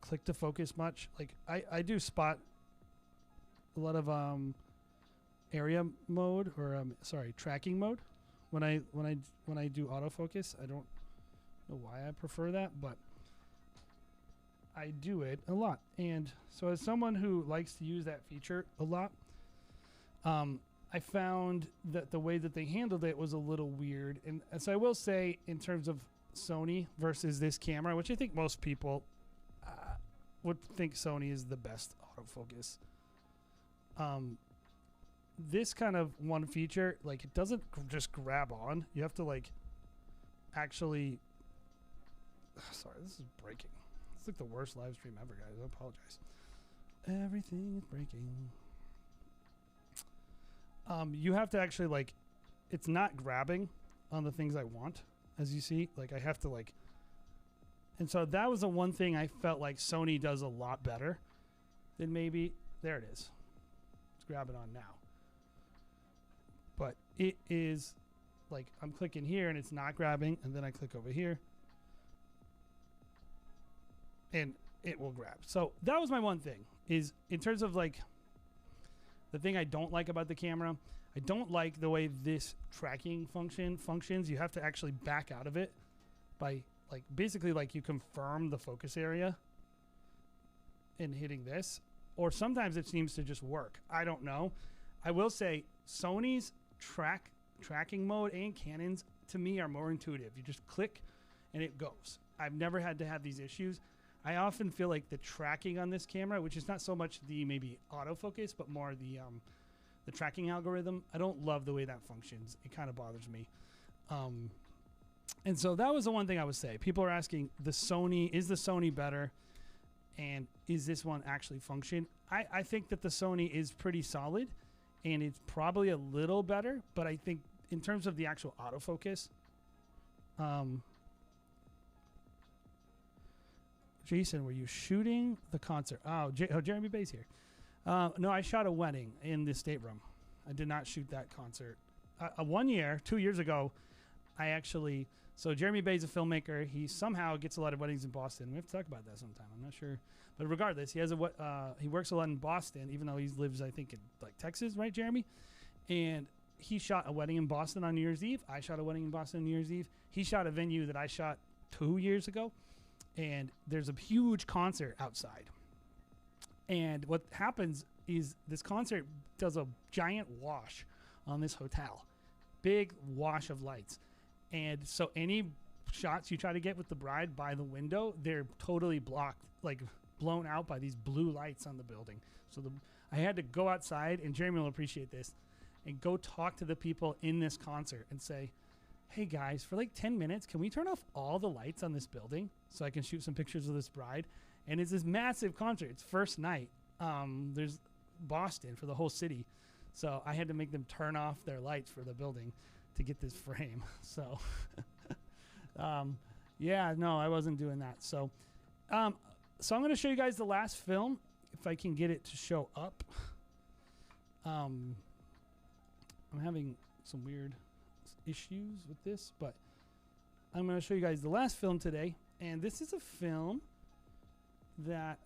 click to focus much? Like I do spot a lot of area mode or tracking mode when I do autofocus. I don't know why I prefer that, but I do it a lot. And so as someone who likes to use that feature a lot, I I found that the way that they handled it was a little weird. And so I will say, in terms of Sony versus this camera, which I think most people would think Sony is the best autofocus. This kind of one feature, like, it doesn't just grab on. You have to, like, actually... Sorry, this is breaking. It's like the worst live stream ever, guys. I apologize. Everything is breaking. You have to actually, like, it's not grabbing on the things I want, as you see. Like, I have to, like, and so that was the one thing I felt like Sony does a lot better than maybe, there it is. Let's grab it on now. But it is, like, I'm clicking here and it's not grabbing, and then I click over here and it will grab. So that was my one thing, is in terms of, like, the thing I don't like about the camera, I don't like the way this tracking function functions. You have to actually back out of it by, like, basically, like, you confirm the focus area in hitting this, or sometimes it seems to just work. I don't know. I will say Sony's tracking mode and Canon's, to me, are more intuitive. You just click and it goes. I've never had to have these issues. I often feel like the tracking on this camera, which is not so much the maybe autofocus, but more the tracking algorithm, I don't love the way that functions. It kind of bothers me. And so that was the one thing I would say. People are asking, is the Sony better? And is this one actually function? I think that the Sony is pretty solid, and it's probably a little better, but I think in terms of the actual autofocus, Jason, were you shooting the concert? Oh, Jeremy Bay's here. No, I shot a wedding in the stateroom. I did not shoot that concert. 2 years ago, I actually... So Jeremy Bay's a filmmaker. He somehow gets a lot of weddings in Boston. We have to talk about that sometime. I'm not sure. But regardless, he works a lot in Boston, even though he lives, I think, in, like, Texas, right, Jeremy? And he shot a wedding in Boston on New Year's Eve. I shot a wedding in Boston on New Year's Eve. He shot a venue that I shot 2 years ago. And there's a huge concert outside. And what happens is this concert does a giant wash on this hotel. Big wash of lights. And so any shots you try to get with the bride by the window, they're totally blocked, like blown out by these blue lights on the building. So I had to go outside, and Jeremy will appreciate this, and go talk to the people in this concert and say, hey guys, for like 10 minutes, can we turn off all the lights on this building so I can shoot some pictures of this bride? And it's this massive concert. It's first night. There's Boston for the whole city. So I had to make them turn off their lights for the building to get this frame. So, yeah, no, I wasn't doing that. So, I'm going to show you guys the last film, if I can get it to show up. I'm having some weird issues with this, but I'm going to show you guys the last film today. And this is a film that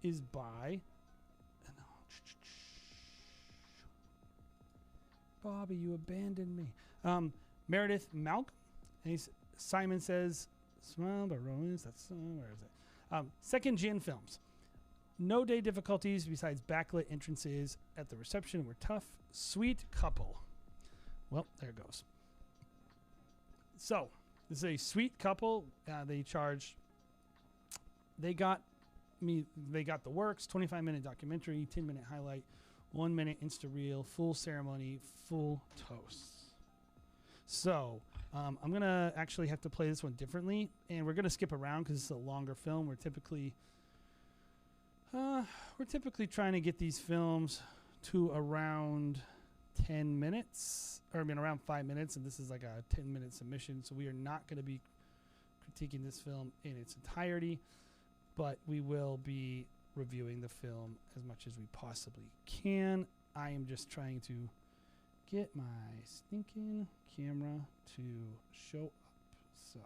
is by... Bobby, you abandoned me. Meredith Malcolm. And Simon Says, Smile by Romans. That's where is it? Second Gen Films. No day difficulties besides backlit entrances at the reception were tough. Sweet couple. Well, there it goes. So this is a sweet couple. They got the works. 25-minute documentary, 10-minute highlight. 1 minute Insta reel, full ceremony, full toasts. So I'm going to actually have to play this one differently, and we're going to skip around because it's a longer film. We're typically trying to get these films to around 10 minutes, around 5 minutes, and this is like a 10-minute submission, so we are not going to be critiquing this film in its entirety, but we will be reviewing the film as much as we possibly can. I am just trying to get my stinking camera to show up. So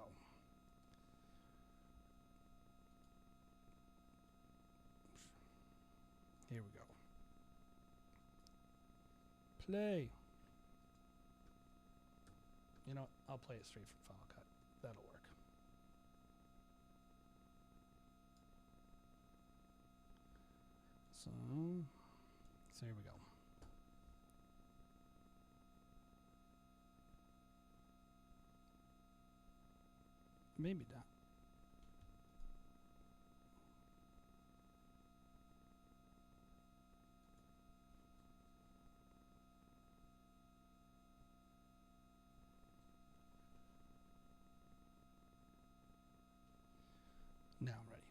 here we go. Play. You know, I'll play it straight from Final Cut. That'll work. So here we go. maybe not. Now I'm ready.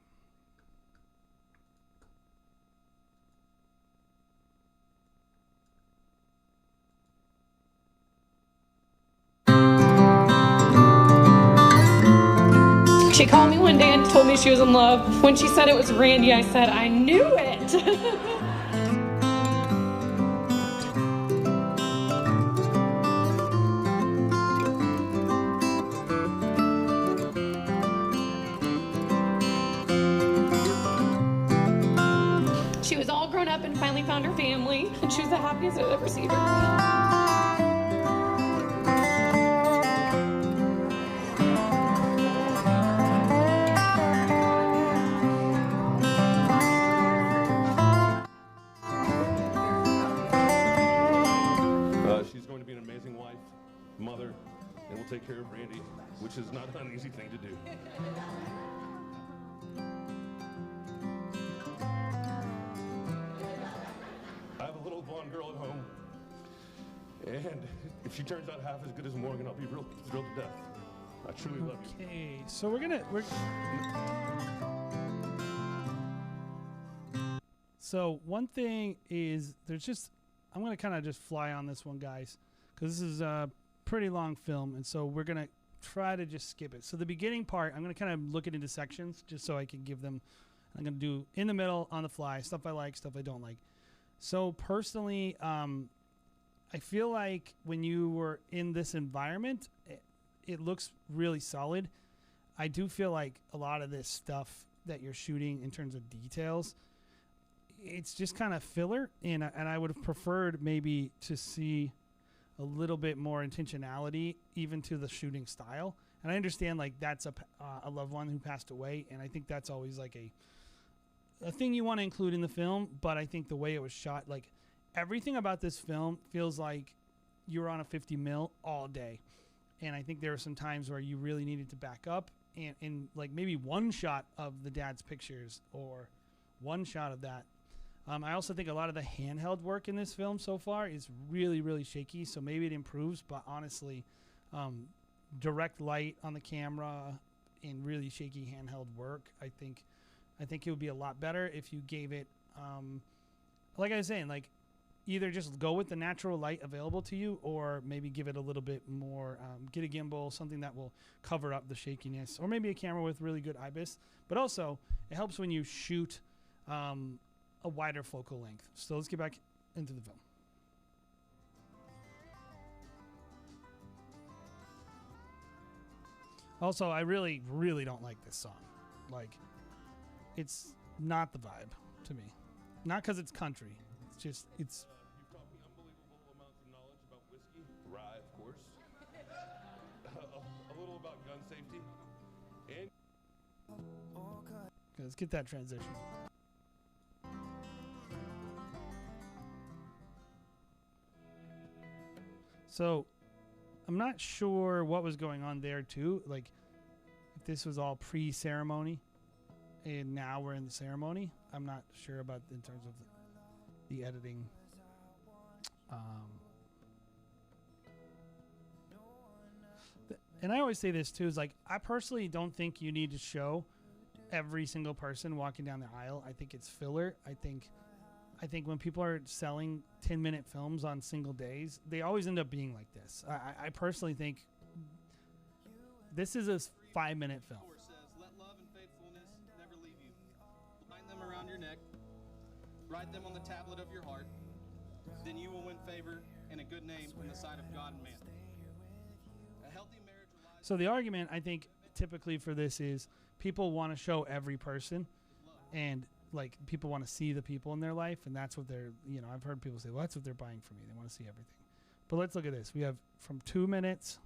She called me one day and told me she was in love. When she said it was Randy, I said, I knew it. She was all grown up and finally found her family, and she was the happiest I've ever seen her. She's going to be an amazing wife, mother, and will take care of Randy, which is not an easy thing to do. I have a little blonde girl at home, and if she turns out half as good as Morgan, I'll be real thrilled to death. I truly love you. Okay, so So one thing is I'm gonna kind of just fly on this one, guys, because this is a pretty long film, and so we're gonna try to just skip it. So the beginning part, I'm gonna kind of look it into sections just so I can give them. I'm gonna do in the middle, on the fly, stuff I like, stuff I don't like. So personally, I feel like when you were in this environment, it looks really solid. I do feel like a lot of this stuff that you're shooting in terms of details, it's just kind of filler, and I would have preferred maybe to see a little bit more intentionality even to the shooting style. And I understand like that's a loved one who passed away, and I think that's always like a thing you want to include in the film, but I think the way it was shot, like everything about this film feels like you were on a 50 mil all day. And I think there were some times where you really needed to back up and like maybe one shot of the dad's pictures or one shot of that. I also think a lot of the handheld work in this film so far is really, really shaky. So maybe it improves, but honestly, direct light on the camera and really shaky handheld work, I think it would be a lot better if you gave it, like I was saying, like either just go with the natural light available to you, or maybe give it a little bit more, get a gimbal, something that will cover up the shakiness, or maybe a camera with really good IBIS. But also, it helps when you shoot a wider focal length. So let's get back into the film. Also, I really, really don't like this song. Like, it's not the vibe to me. Not because it's country. It's just, it's... You've taught me unbelievable amounts of knowledge about whiskey, rye, of course, a little about gun safety, and... Okay, let's get that transition. So, I'm not sure what was going on there too. Like, if this was all pre-ceremony, and now we're in the ceremony. I'm not sure about in terms of the editing. And I always say this too, is like, I personally don't think you need to show every single person walking down the aisle. I think it's filler. I think when people are selling 10-minute films on single days, they always end up being like this. I personally think this is a 5-minute film. Says, let love and faithfulness never leave you. Bind them around your neck. Write them on the tablet of your heart. Then you will win favor and a good name in the sight of God and man. A healthy marriage relies. So the argument, I think, typically for this is people want to show every person, and like people want to see the people in their life, and that's what they're, I've heard people say, well, that's what they're buying for me. They want to see everything. But let's look at this. We have from 2 minutes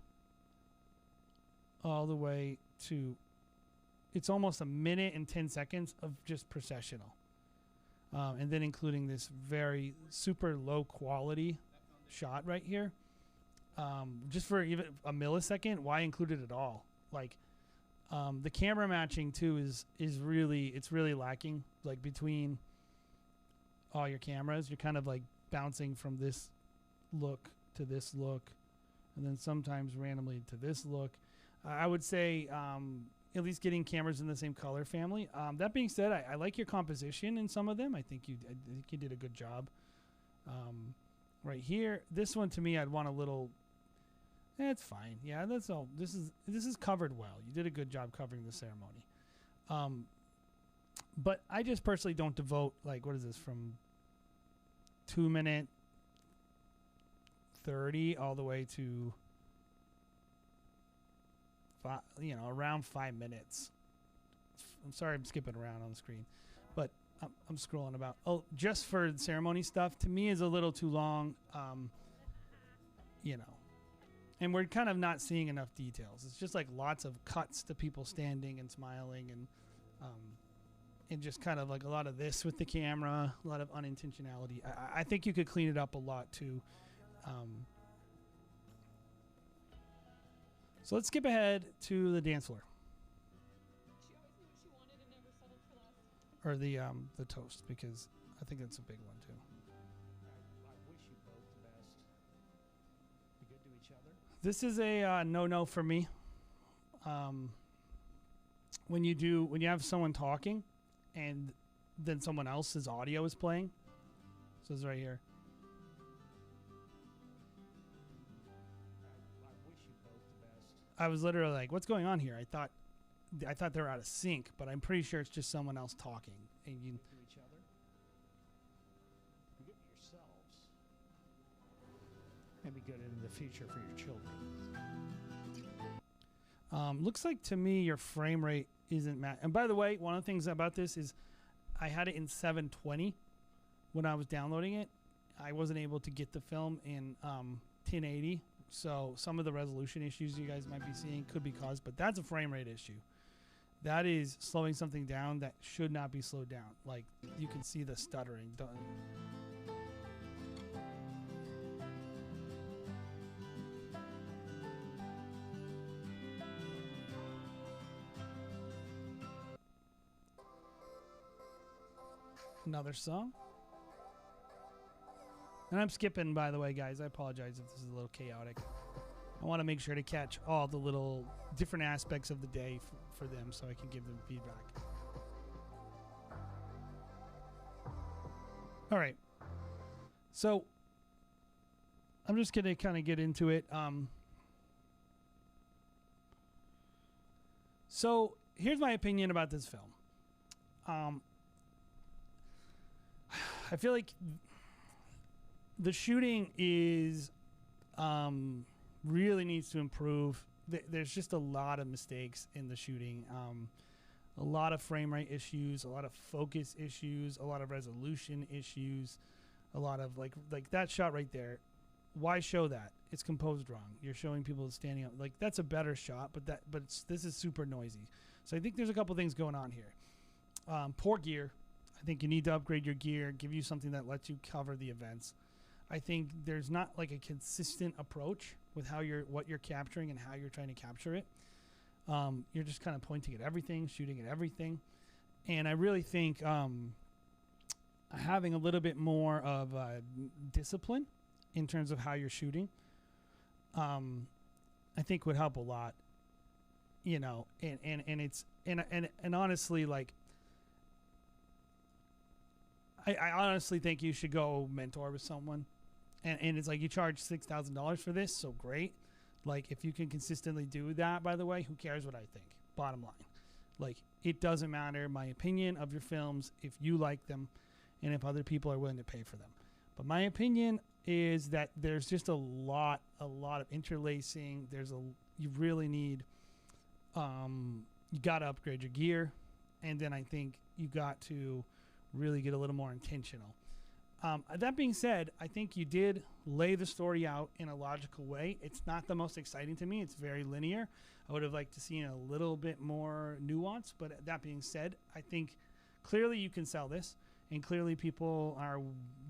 all the way to, it's almost 1 minute and 10 seconds of just processional. And then including this very super low quality shot right here. Just for even a millisecond, why include it at all? Like, The camera matching too is really lacking. Like between all your cameras, you're kind of like bouncing from this look to this look, and then sometimes randomly to this look. I would say at least getting cameras in the same color family. That being said, I like your composition in some of them. I think you did a good job. Right here, this one to me, I'd want a little. It's fine. Yeah, that's all. This is covered well. You did a good job covering the ceremony. But I just personally don't devote, like, what is this, from 2-minute 30 all the way to around 5 minutes. I'm sorry, I'm skipping around on the screen, but I'm scrolling about. Oh, just for ceremony stuff to me is a little too long. And we're kind of not seeing enough details. It's just like lots of cuts to people standing and smiling, and just kind of like a lot of this with the camera, a lot of unintentionality. I think you could clean it up a lot too. So let's skip ahead to the dance floor. She always knew what she wanted and never settled for less. Or the toast, because I think that's a big one too. I wish you both the best. Be good to each other. This is a no for me. When you have someone talking, and then someone else's audio is playing. So it's right here. I wish you both the best. I was literally like, "What's going on here?" I thought they were out of sync, but I'm pretty sure it's just someone else talking. And you To each other. Be good to yourselves. And be good in the future for your children. looks like to me your frame rate isn't And by the way, one of the things about this is I had it in 720 when I was downloading it. I wasn't able to get the film in 1080, so some of the resolution issues you guys might be seeing could be caused, but that's a frame rate issue. That is slowing something down that should not be slowed down. Like, you can see the stuttering. Another song. And I'm skipping, by the way, guys. I apologize if this is a little chaotic. I want to make sure to catch all the little different aspects of the day for them so I can give them feedback. All right. So I'm just going to kind of get into it. So here's my opinion about this film. I feel like the shooting is really needs to improve. There's just a lot of mistakes in the shooting. A lot of frame rate issues, a lot of focus issues, a lot of resolution issues, a lot of like that shot right there. Why show that? It's composed wrong. You're showing people standing up. Like, that's a better shot, but this is super noisy. So I think there's a couple things going on here. Poor gear. I think you need to upgrade your gear, give you something that lets you cover the events. I think there's not like a consistent approach with what you're capturing and how you're trying to capture it. You're just kind of pointing at everything, shooting at everything. And I really think having a little bit more of discipline in terms of how you're shooting, I think would help a lot. You know, and honestly, like, I honestly think you should go mentor with someone. And it's like, you charge $6,000 for this, so great. Like, if you can consistently do that, by the way, who cares what I think? Bottom line. Like, it doesn't matter my opinion of your films if you like them and if other people are willing to pay for them. But my opinion is that there's just a lot of interlacing. You really need, you got to upgrade your gear. And then I think you got to really get a little more intentional. That being said, I think you did lay the story out in a logical way. It's not the most exciting to me. It's very linear. I would have liked to see a little bit more nuance, but that being said, I think clearly you can sell this, and clearly people are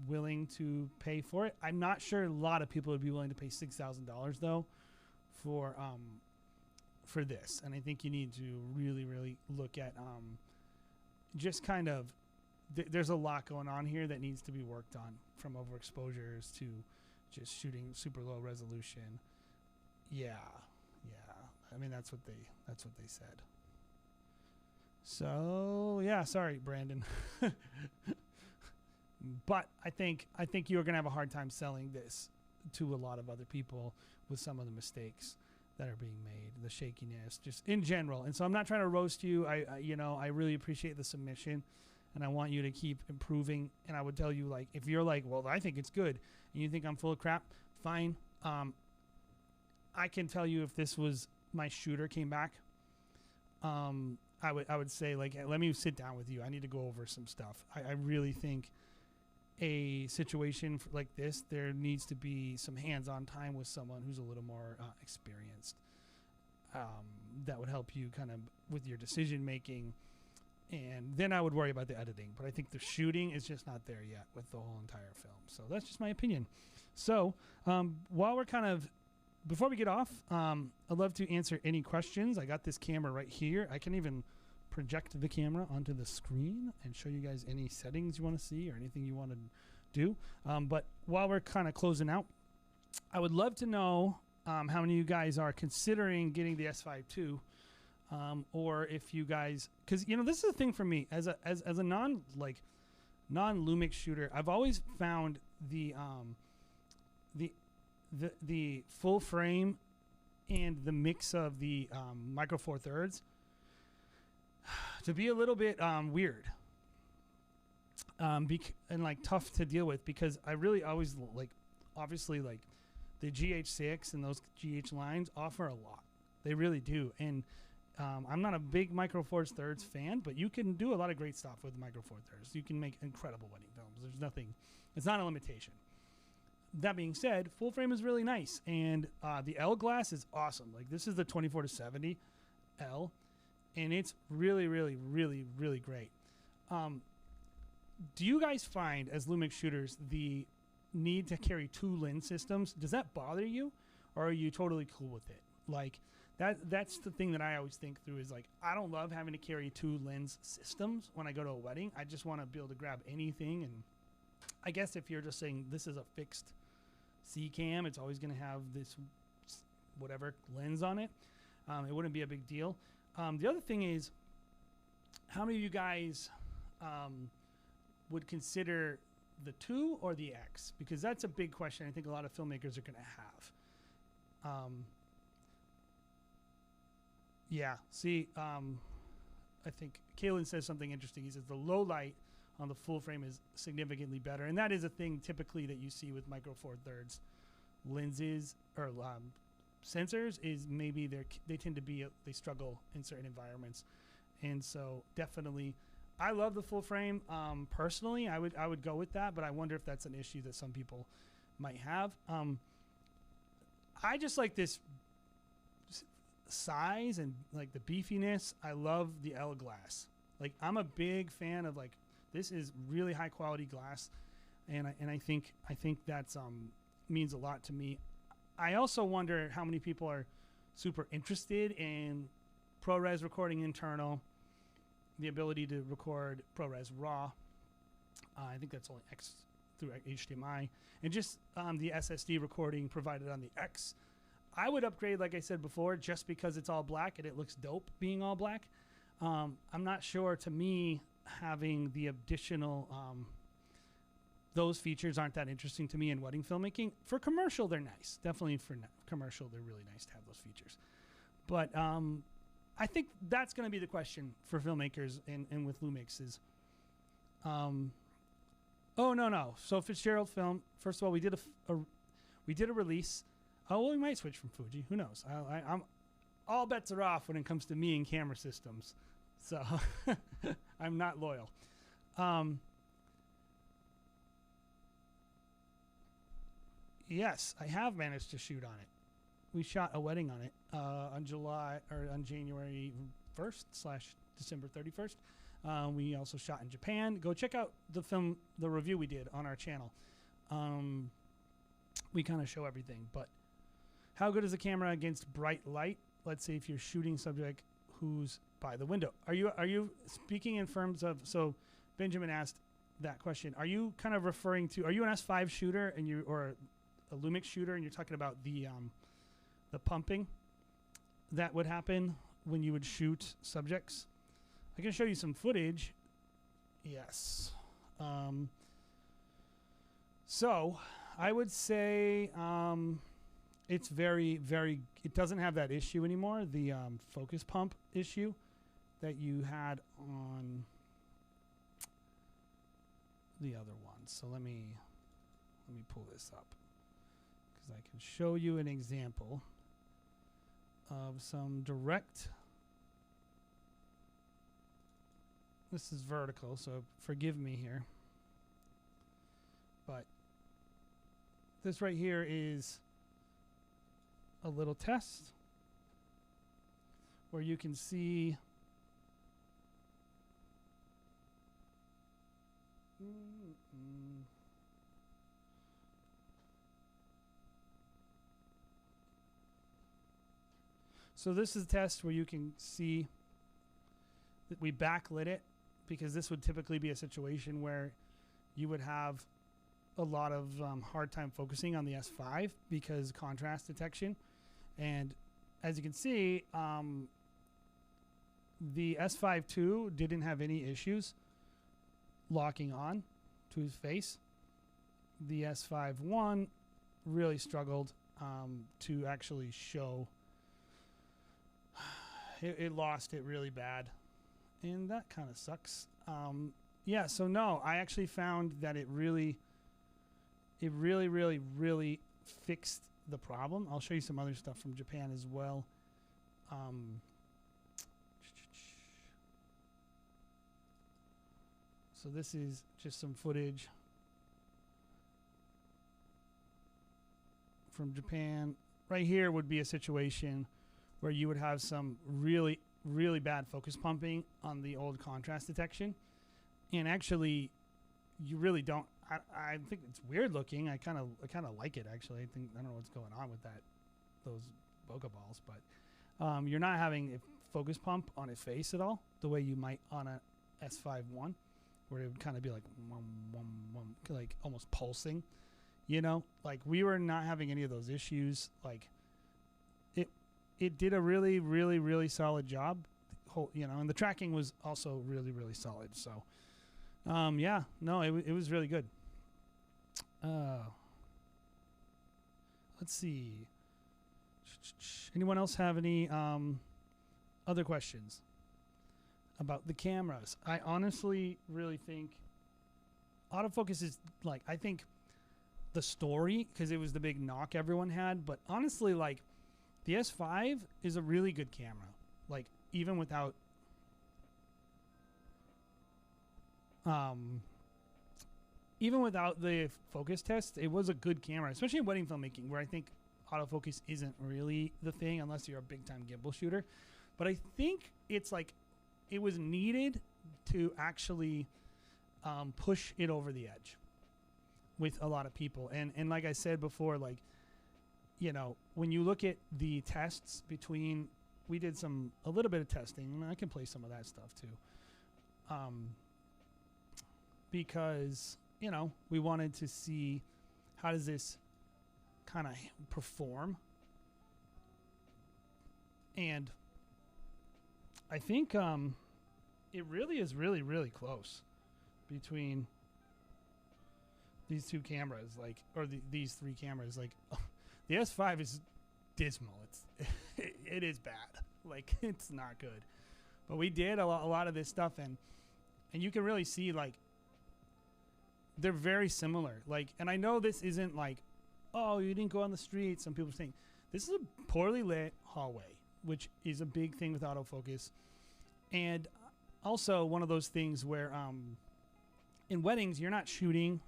willing to pay for it. I'm not sure a lot of people would be willing to pay $6,000 though for this, and I think you need to really, really look at just kind of. There's a lot going on here that needs to be worked on, from overexposures to just shooting super low resolution. Yeah. I mean, that's what they said. So yeah, sorry, Brandon. But I think you're gonna have a hard time selling this to a lot of other people with some of the mistakes that are being made, the shakiness, just in general. And so I'm not trying to roast you. I really appreciate the submission, and I want you to keep improving. And I would tell you, like, if you're like, well, I think it's good, and you think I'm full of crap, fine. I can tell you, if this was my shooter came back, I would say, like, let me sit down with you. I need to go over some stuff. I really think a situation like this, there needs to be some hands-on time with someone who's a little more experienced. That would help you kind of with your decision making, and then I would worry about the editing. But I think the shooting is just not there yet with the whole entire film. So that's just my opinion. So while we're kind of, before we get off, I'd love to answer any questions. I got this camera right here. I can even project the camera onto the screen and show you guys any settings you want to see or anything you want to do. But while we're kind of closing out, I would love to know how many of you guys are considering getting the S5II, or if you guys, because this is the thing for me as a non-LUMIX shooter. I've always found the full frame and the mix of the micro four thirds to be a little bit weird, and like tough to deal with, because I really always obviously the GH6 and those GH lines offer a lot. They really do. And I'm not a big micro four thirds fan, but you can do a lot of great stuff with micro four thirds. You can make incredible wedding films. There's nothing, it's not a limitation. That being said, full frame is really nice, and the L glass is awesome. Like, this is the 24-70 L, and it's really, really, really, really great. Do you guys find, as LUMIX shooters, the need to carry two lens systems, does that bother you, or are you totally cool with it? Like, that's the thing that I always think through, is like, I don't love having to carry two lens systems when I go to a wedding. I just want to be able to grab anything, and I guess if you're just saying this is a fixed C cam, it's always going to have this whatever lens on it, it wouldn't be a big deal. The other thing is, how many of you guys would consider the 2 or the X? Because that's a big question I think a lot of filmmakers are going to have. Yeah, see, I think Kalen says something interesting. He says the low light on the full frame is significantly better, and that is a thing typically that you see with micro four thirds lenses or sensors, is maybe they tend to be they struggle in certain environments. And so definitely, I love the full frame. Personally, I would go with that, but I wonder if that's an issue that some people might have. I just like this size and like the beefiness. I love the L glass. Like, I'm a big fan of, like, this is really high quality glass, and I think that's means a lot to me. I also wonder how many people are super interested in ProRes recording internal, the ability to record ProRes RAW. I think that's only X through HDMI, and just the SSD recording provided on the X. I would upgrade, like I said before, just because it's all black and it looks dope being all black. I'm not sure, to me, having the additional those features aren't that interesting to me in wedding filmmaking. For commercial, they're nice. Definitely for commercial, they're really nice to have those features. But I think that's going to be the question for filmmakers and with LUMIX is, oh, no. So Fitzgerald Film, first of all, we did a release. Oh, well, we might switch from Fuji. Who knows? I'm all bets are off when it comes to me and camera systems. So I'm not loyal. Yes, I have managed to shoot on it. We shot a wedding on it on January 1st / December 31st. We also shot in Japan. Go check out the review we did on our channel. We kind of show everything, but how good is the camera against bright light? let's say if you're shooting subject who's by the window. Are you speaking in terms of, so Benjamin asked that question. Are you kind of referring to, are you an S5 shooter and you, or a LUMIX shooter, and you're talking about the pumping that would happen when you would shoot subjects? I can show you some footage. Yes. So I would say it's very, very, it doesn't have that issue anymore, the focus pump issue that you had on the other one. So let me pull this up because I can show you an example of some direct. This is vertical, so forgive me here. But this right here is a little test where you can see so this is a test where you can see that we backlit it, because this would typically be a situation where you would have a lot of hard time focusing on the S5 because contrast detection. And as you can see, the S5II didn't have any issues locking on to his face. The S5I really struggled to actually show. It lost it really bad, and that kind of sucks. Yeah, so no, I actually found that it really fixed the problem. I'll show you some other stuff from Japan as well. So this is just some footage from Japan. Right here would be a situation where you would have some really bad focus pumping on the old contrast detection. And actually, you really don't. I think it's weird looking. I kind of like it, actually. I don't know what's going on with those bokeh balls, but you're not having a focus pump on his face at all, the way you might on a S5I, where it would kind of be like like almost pulsing, you know. Like, we were not having any of those issues. Like, it did a really solid job, you know, and the tracking was also really solid. So yeah, no, it was really good. Let's see. Anyone else have any other questions about the cameras? I honestly really think autofocus is, like, I think the story, because it was the big knock everyone had, but honestly, like, the S5 is a really good camera. Like, even without the focus test, it was a good camera, especially in wedding filmmaking, where I think autofocus isn't really the thing unless you're a big time gimbal shooter. But I think it's like, it was needed to actually push it over the edge with a lot of people. And like I said before, like, you know, when you look at the tests between, we did a little bit of testing, and I can play some of that stuff too. Because, you know, we wanted to see how does this kind of perform. And I think it really is really close between these two cameras, like, or these three cameras. Like, the S5 is dismal. It is bad. Like, it's not good. But we did a lot of this stuff, and you can really see, like, they're very similar. Like, and I know this isn't like, oh, you didn't go on the street. Some people are saying this is a poorly lit hallway, which is a big thing with autofocus. And also one of those things where in weddings, you're not shooting.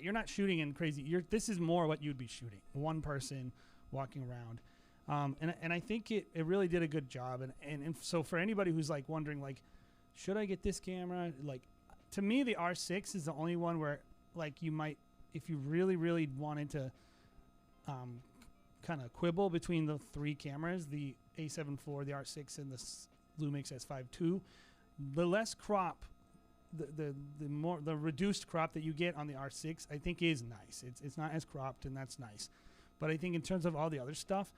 You're not shooting in crazy. This is more what you'd be shooting. One person walking around. And I think it really did a good job. And so for anybody who's like wondering, like, should I get this camera? Like, to me, the R6 is the only one where, like, you might, if you really wanted to kind of quibble between the three cameras, the A7 IV, the R6, and the LUMIX S5II. The less crop, the reduced crop that you get on the R6, I think is nice. It's not as cropped, and that's nice. But I think in terms of all the other stuff,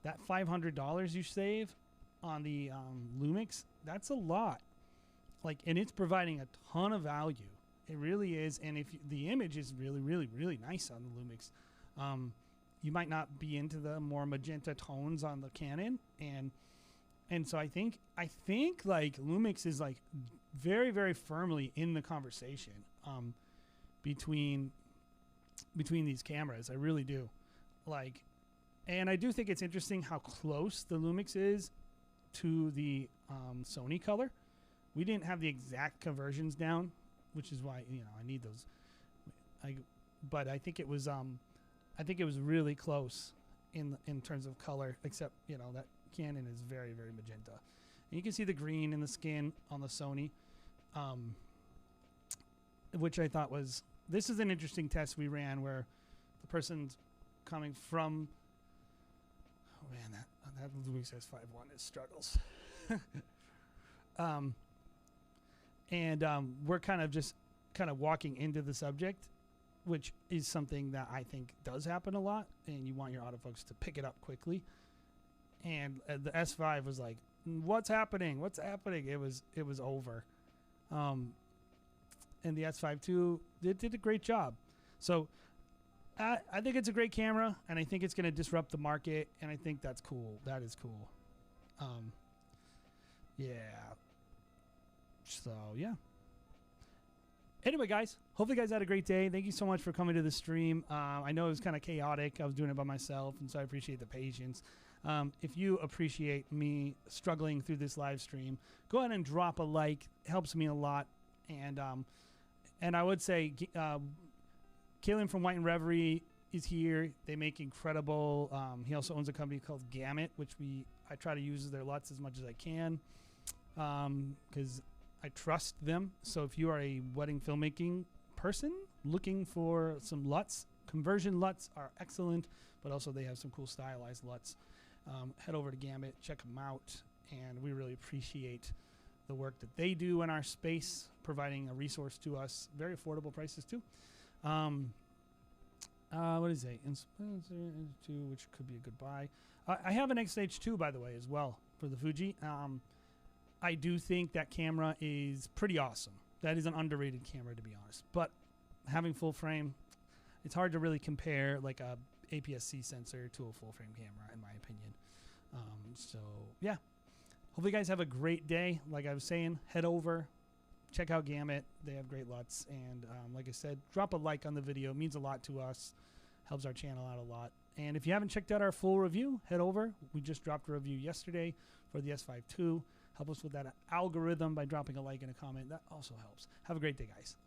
that $500 you save on the LUMIX, that's a lot. Like, and it's providing a ton of value. It really is. And if the image is really, really, really nice on the LUMIX, you might not be into the more magenta tones on the Canon, and so I think like LUMIX is like very, very firmly in the conversation between these cameras. I really do. Like, and I do think it's interesting how close the LUMIX is to the Sony color. We didn't have the exact conversions down, which is why, you know, I need those. But I think it was really close in terms of color, except, you know, that Canon is very, very magenta. And you can see the green in the skin on the Sony, which I thought was, this is an interesting test we ran where the person's coming from, oh man, that LUMIX S5I is struggles. We're kind of walking into the subject, which is something that I think does happen a lot, and you want your autofocus to pick it up quickly. And the S5 was like, what's happening? What's happening? It was over. And the S5II did a great job. So I think it's a great camera, and I think it's going to disrupt the market, and I think that's cool. That is cool. Yeah. So, yeah. Anyway, guys, hopefully you guys had a great day. Thank you so much for coming to the stream. I know it was kind of chaotic. I was doing it by myself, and so I appreciate the patience. If you appreciate me struggling through this live stream, go ahead and drop a like. It helps me a lot. And I would say Kaylin from White and Reverie is here. They make incredible. He also owns a company called Gamut, which I try to use their LUTs as much as I can because I trust them. So if you are a wedding filmmaking person looking for some LUTs, conversion LUTs are excellent, but also they have some cool stylized LUTs. Head over to Gamut, check them out, and we really appreciate the work that they do in our space, providing a resource to us, very affordable prices too. What is it? X-H2, which could be a good buy. I have an X-H2, by the way, as well for the Fuji. I do think that camera is pretty awesome. That is an underrated camera, to be honest. But having full frame, it's hard to really compare like a APS-C sensor to a full frame camera, in my opinion. So yeah, hopefully you guys have a great day. Like I was saying, head over, check out Gamut. They have great LUTs, and like I said, drop a like on the video. It means a lot to us, helps our channel out a lot. And if you haven't checked out our full review, head over. We just dropped a review yesterday for the S5II. Help us with that algorithm by dropping a like and a comment. That also helps. Have a great day, guys.